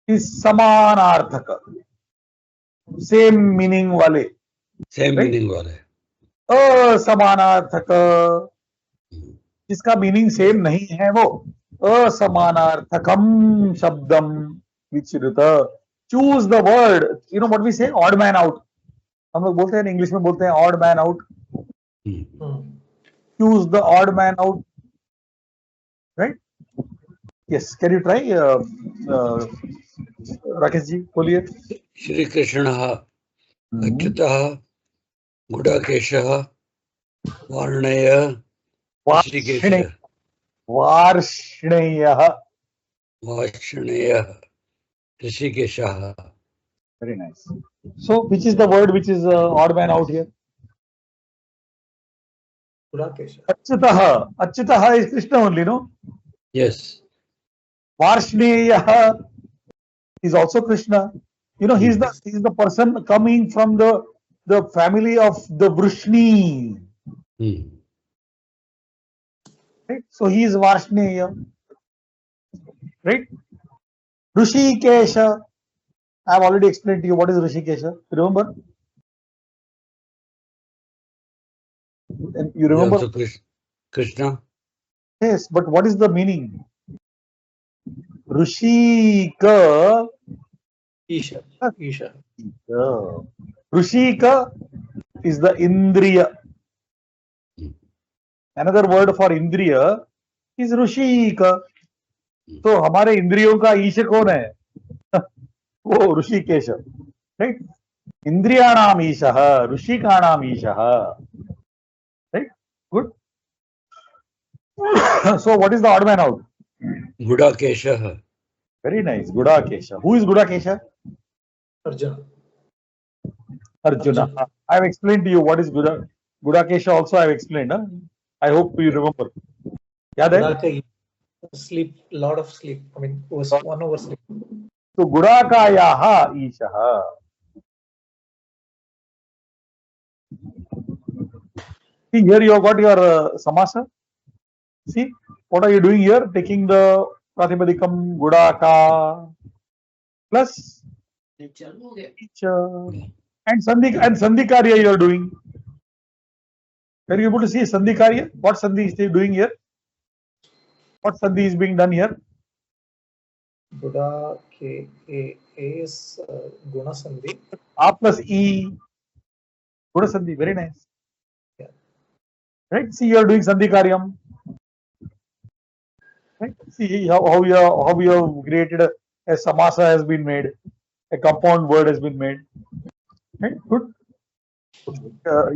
is समानार्थक. Same meaning वाले. Same Right? मीनिंग वाले. असमानार्थक जिसका मीनिंग सेम नहीं है वो असमानार्थकम शब्दम विचिनुत. Choose the word. You know what we say, odd man out. हम लोग बोलते हैं इंग्लिश में, बोलते हैं odd man out. Choose the odd man out. Right? Yes, can you try Rakesh ji, बोलिए. Shri Krishna अच्युतः गुडाकेशः वार्णेय ऋषिकेशः वार्ष्णेयः. वार्ष्णेयः ऋषिकेशः. Very nice. So, which is the word which is odd man out here? Gudakesha. Achyutaha. Achyutaha is Krishna only, no? Yes. Varshneyaha is also Krishna. You know, he's the person coming from the family of the Vrishni. Right? So he is Varshneya. Right? Rishikesha. I have already explained to you what is Rishikesha. Remember? And you remember? Also Krishna. Yes, but what is the meaning? Rishika. Isha. Isha. Rishika is the Indriya. Another word for Indriya is Rishika. So हमारे इंद्रियों का ईश कौन है? वो Rishikesh. Right? इंद्रियाणाम ईशः, ऋषिकाणाम ईशः. Right? Good. So what is the odd man out? Gudakesha. Very nice. Gudakesha. Who is Gudakesha? Arjuna. Arjuna. I have explained to you what is Gudakesha. Also I have explained. Huh? I hope you remember. याद है? Gudaka, sleep, lot of sleep. I mean, was 1 hour sleep. So Gudakayaha Ishaha. See, here you have got your samasa. See, what are you doing here? Taking the Pratipadikam Gudaka plus teacher and Sandhikarya you are doing. Are you able to see Sandhikarya? What Sandhi is he doing here? What Sandhi is being done here? Gudake is Guna Sandhi. A plus E. Guna Sandhi. Very nice. Yeah. Right? See, you are doing Sandhikaryam. Right? See how you have created a samasa has been made, a compound word has been made. Right? Good.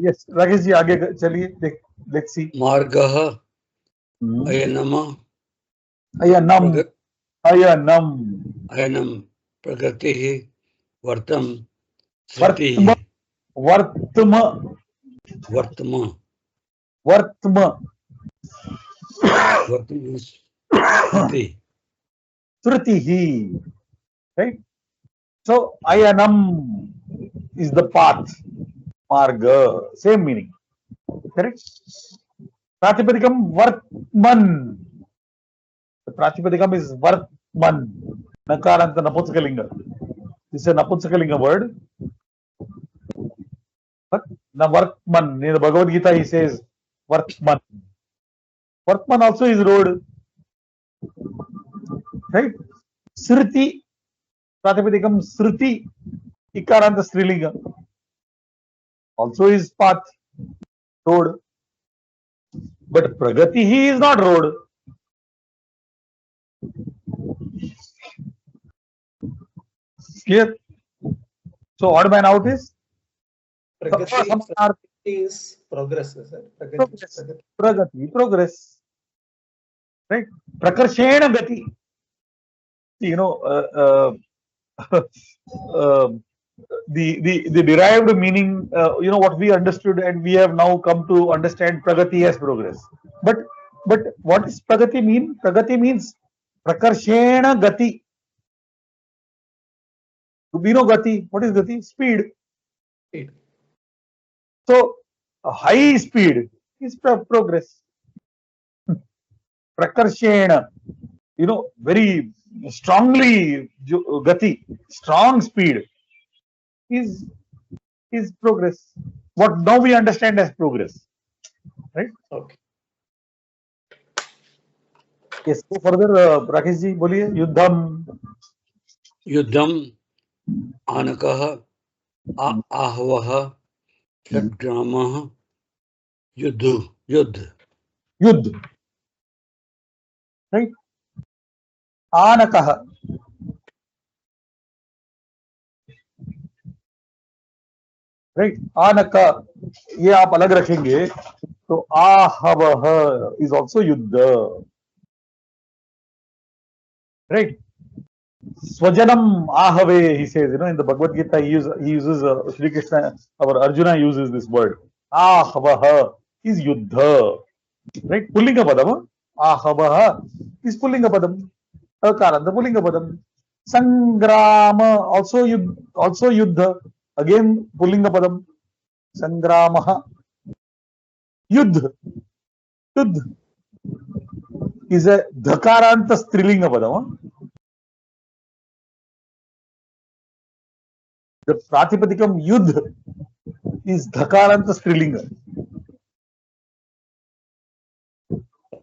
Yes, Rakesh ji, आगे चलिए. Let's see. Margah ayanam Ayanam prakriti vartam Vartma Srutihi. Right? So Ayanam is the path. Marga, same meaning. Correct? Pratipadikam Vartman. The Pratipadikam is Vartman. Nakaranta Naputakalinga. This is a Naputakalinga word. But Vartman. In the Bhagavad Gita, he says Vartman. Vartman also is road. Right? Sriti. Pratipadikam Sriti. Ikaranta Strilinga. Also is path. Road. But Pragati, he is not road. Clear? So odd man out is Pragati is progress, sir. Pragati, progress. Right? Prakarshena Gati. You know, the derived meaning, you know, what we understood, and we have now come to understand Pragati as progress. But what does Pragati mean? Pragati means Prakarshena Gati. We know Gati. What is Gati? Speed. Speed. So a high speed is progress. Prakarshena, you know, very strongly Gati, strong speed is progress. What now we understand as progress. Right? Okay. Yes, go further, Rakesh ji, boliye. Yuddham. Yuddham, Anakah, Ahvah, Shadgramah, Yuddh. Yuddh. Right? Anakah. Right? Anaka. ये आप अलग रखेंगे तो आहवह is also युद्ध. Right? Swajanam ahave, he says, you know, in the Bhagavad Gita, he uses Sri Krishna, our Arjuna uses this word. Ahavaha is yuddha. Right? Pullinga padam. Ahavaha is pullinga padam. Akaranta pullinga padam. Sangrama also yuddha. Again, pullinga padam. Sangramaha. Yuddh. Yuddh is a dhakaranta strilinga padam. The Pratipadikam Yudh is Dhakaranta Strilinga.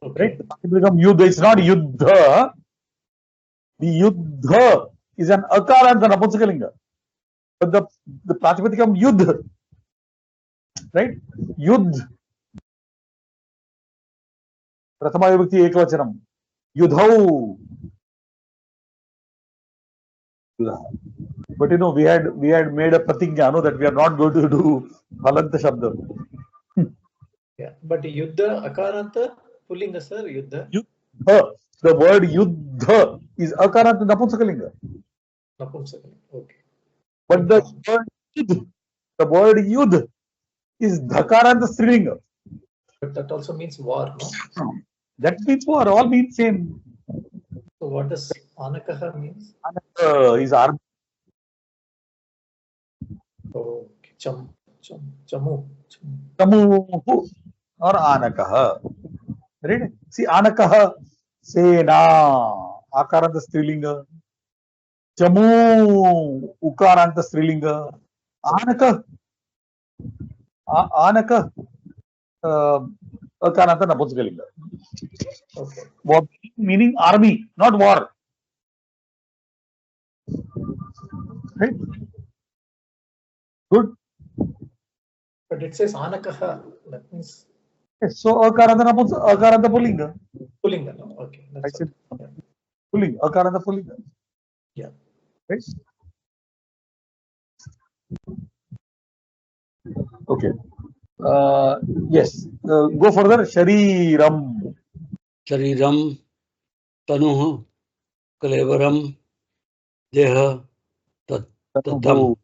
Right? The Pratipadikam Yudh, it's not Yuddha. The Yuddha is an Akaranta Napumsakalinga. But the Pratipadikam Yudh, right? Yudh. Prathama Vibhakti Ekavachanam. Yudhau. But you know, we had made a pratigya, no, that we are not going to do halanta shabda. Yeah, but Yuddha, Akaranta, pullinga, sir, Yuddha. Yuddha. The word Yuddha is Akaranta Napumsakalinga. Napumsakalinga, okay. But the word Yudh is Dhakaranta Strilinga. But that also means war, no? That means war, all means same. So what does Anakaha means? Anaka is army. Oh, Chamu. Tamuhu or Anakaha. Right? See, Anakaha, Sena, Akaranta Strilinga. Chamu, Ukaranta Strilinga. Anaka, Akaranta Napumsakalinga. Okay. What meaning army, not war. Right? Good. But it says Anakaha. That means Yes, so Akaranta Pullinga. pullinga, no? Okay. I That's said okay. Pullinga, Akaranta Pullinga. Yeah. Right? Okay. Yes. Go further. Shariram. Shariram, Tanuh, Kalevaram, Deha, Tatam.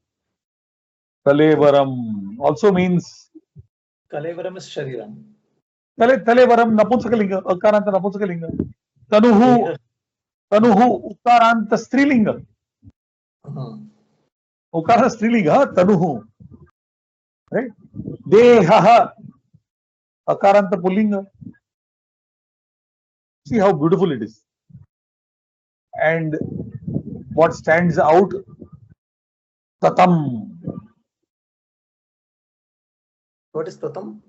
Kalevaram also means Kalevaram is Shariram. Kalevaram Napumsakalinga, Akaranta Napumsakalinga. Tanuhu Ukaranta Strilinga. Okara Strilinga, Tanuhu. Right? Dehaha, Akaranta Pullinga. See how beautiful it is. And what stands out, Tatam. What is tatam?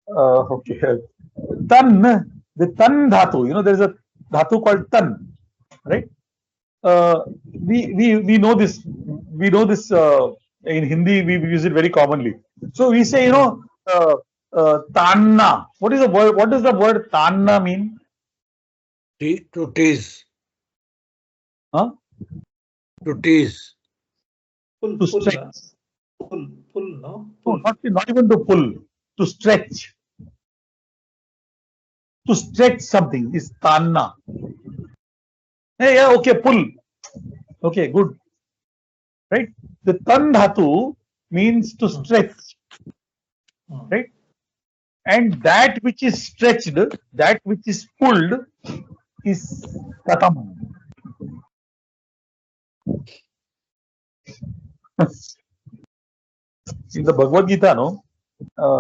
Okay. Tan, the tan dhatu, there is a dhatu called tan, right? We know this. We know this in Hindi. We use it very commonly. So we say, tanna. What is the word? What does the word tanna mean? To tease. Huh? To tease. Pull, To pull, stretch. pull, no? No, Pull. not even to pull. To stretch. To stretch something is tanna. Hey, yeah, okay, pull. Okay, good. Right? The tan dhatu means to stretch. Right? And that which is stretched, that which is pulled is tatam. In the Bhagavad Gita, no,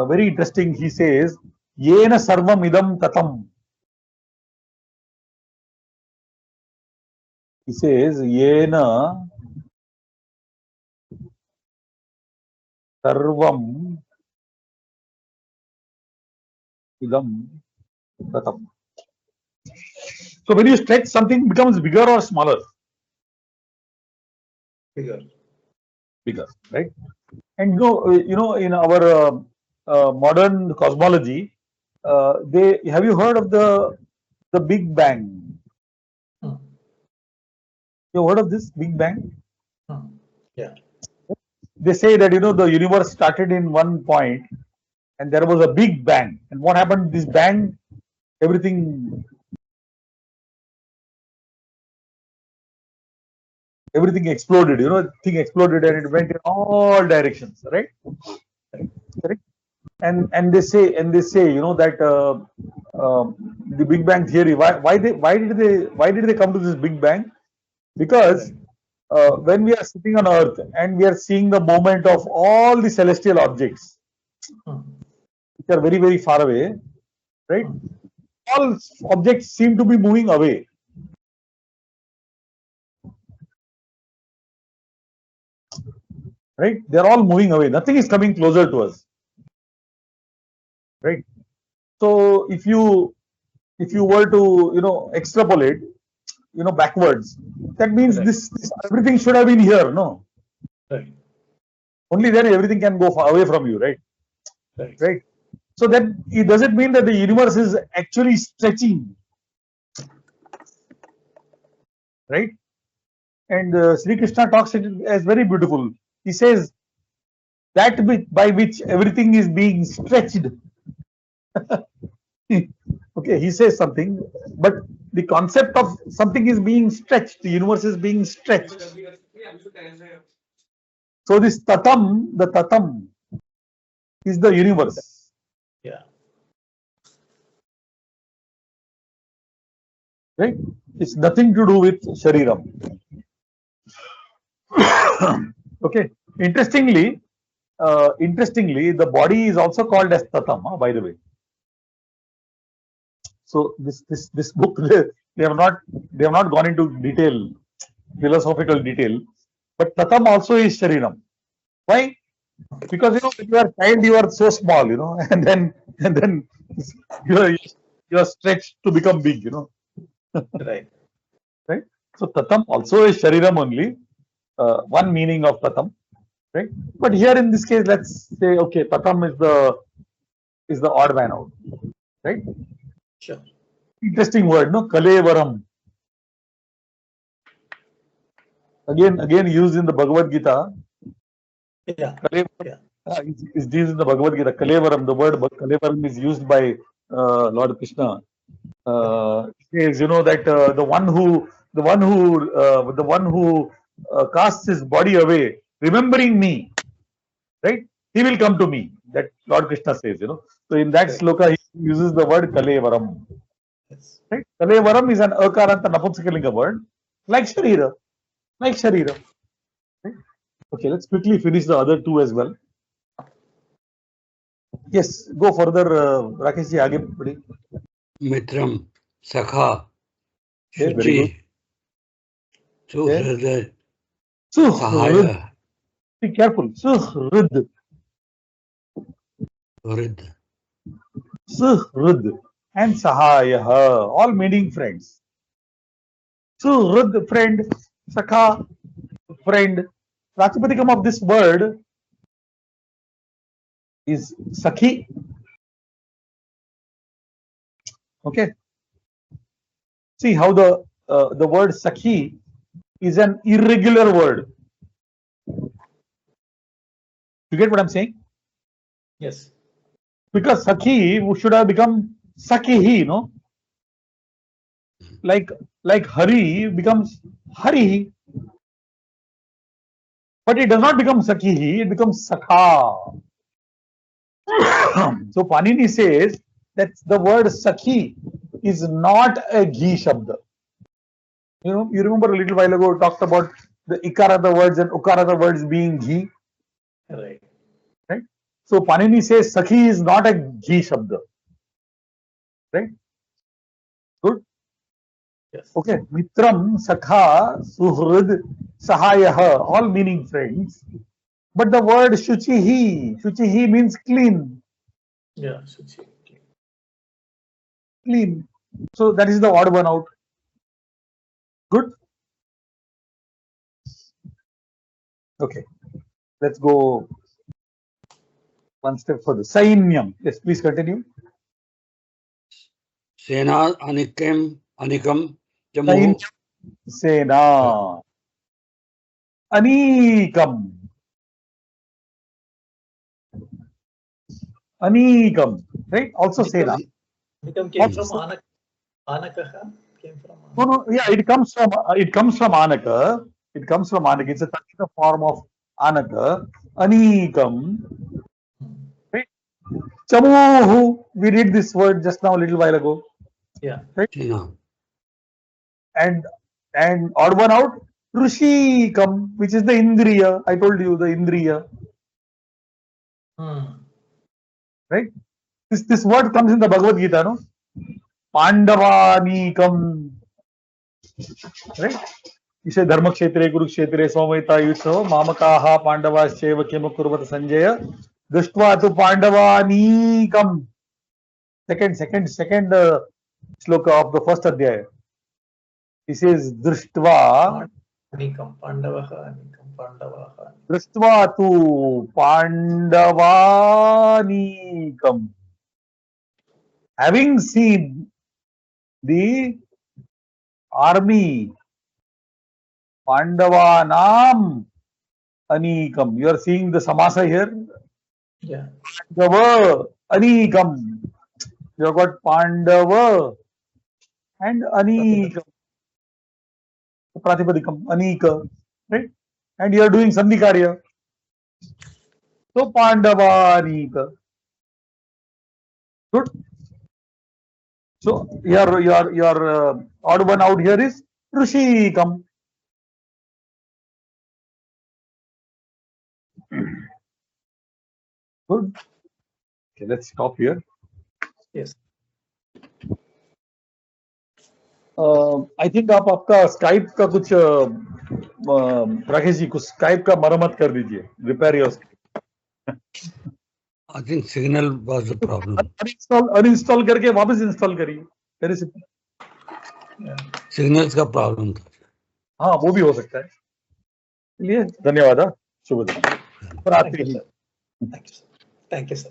very interesting, he says, Yena sarvam idam tatam. He says, Yena sarvam idam tatam. So when you stretch, something becomes bigger or smaller? Bigger. Bigger, right? And in our modern cosmology, have you heard of the Big Bang? You heard of this Big Bang? Yeah. They say that the universe started in one point, and there was a big bang. And what happened? This bang, everything exploded. Thing exploded and it went in all directions. Right? Correct. And they say that the Big Bang theory. Why did they come to this Big Bang? Because when we are sitting on Earth and we are seeing the movement of all the celestial objects, which are very, very far away, right? All objects seem to be moving away. Right? They're all moving away. Nothing is coming closer to us. Right? So if you were to extrapolate backwards, that means this everything should have been here, no? Right. Only then everything can go far away from you, right? Right. So that it doesn't mean that the universe is actually stretching, right? And Sri Krishna talks it as very beautiful. He says that by which everything is being stretched. Okay, he says something, but the concept of something is being stretched, the universe is being stretched. So this tatam, the tatam is the universe. Yeah. Right? It's nothing to do with Shariram. Okay. Interestingly, the body is also called as tatam, by the way. So this book, they have not gone into detail, philosophical detail, but tatam also is Shariram. Why? Because when you are child, you are so small, and then you are stretched to become big, Right. Right? So tatam also is Shariram only. One meaning of tatam, right? But here in this case, let's say, okay, tatam is the odd man out, right? Sure. Interesting word, no? Kalevaram. Again used in the Bhagavad Gita. Yeah. Kalevaram is used in the Bhagavad Gita. Kalevaram, the word Kalevaram is used by Lord Krishna. Says that the one who casts his body away, remembering me, right? He will come to me. That Lord Krishna says, So in that sloka, he uses the word Kalevaram. Yes. Right? Kalevaram is an akaranta napumsakalinga word, like Sharira. Like Sharira. Right? Okay, let's quickly finish the other two as well. Yes, go further, Rakesh ji, aage बढ़िए. Mitram, Sakha, Okay, very good. Shuchi, Okay. Suhrid, Suhrud. Sahaya, Be careful. Suhrud. Urid. Suhrud and Sahayaha, all meaning friends. Suhrud, friend. Sakha, friend. Pratipadikam of this word is Sakhi. Okay. See how the word Sakhi is an irregular word. You get what I'm saying? Yes. Because Sakhi should have become Sakihi, no? Like Hari becomes Hari. But it does not become Sakihi, it becomes Sakha. So Panini says that the word Sakhi is not a Ghi Shabda. You remember a little while ago we talked about the Ikara the words and Ukara the words being Ghi, Right. right? So Panini says Sakhi is not a Ghi Shabda, right? Good. Yes. Okay. Mitram, Sakha, Suhrud, Sahayaha, all meaning friends. But the word Shuchihi means clean, Yeah. Shuchi. Okay. clean. So that is the odd one out. Good. Okay. Let's go one step further. Sainyam. Yes, please continue. Sena, Anikam, Anikam, Sainyam. Jamu, Sena. Anikam. Anikam. Right? Also Sena. Become came from Also, Anakaha. Came from no, yeah, it comes from Anaka. It comes from Anaka. It's a Taksha form of Anaka. Anikam. Right? Chamuhu. We read this word just now a little while ago. Yeah. Right? Sena. And odd one out. Rushikam, which is the Indriya. I told you the Indriya. Right? This word comes in the Bhagavad Gita, no? Pandavanikam. Right? You say Dharma Kshetre, Kurukshetre, Someta, Yutsav, Mamakaha, Pandavas, Cheva, Kemakurvata, Sanjaya, Dushtva tu Pandavanikam. Second sloka of the first adhyaya. He says, Drishtva. Anikam. Pandavaha. Anikam. Pandavaha. Drishtva tu Pandavanikam. Having seen the army, Pandavanam Anikam. You are seeing the samasa here. Yeah. Pandava Anikam. You have got Pandava and Anikam. Pratipadikam, Anika. Right? And you are doing Sandhikarya. So Pandavanika. Good. So your odd one out here is Rushikam. Good. Okay, let's stop here. Yes. I think आप आपका Skype का कुछ राकेश जी कुछ Skype का मरम्मत कर दीजिए, repair your I think signal was the problem. Uninstall करके वापस इंस्टॉल करिए, वेरी सिंपल. Signals का problem था. हाँ, वो भी हो सकता है. चलिए, धन्यवाद. शुभ दिन. Thank you, sir. Thank you, sir.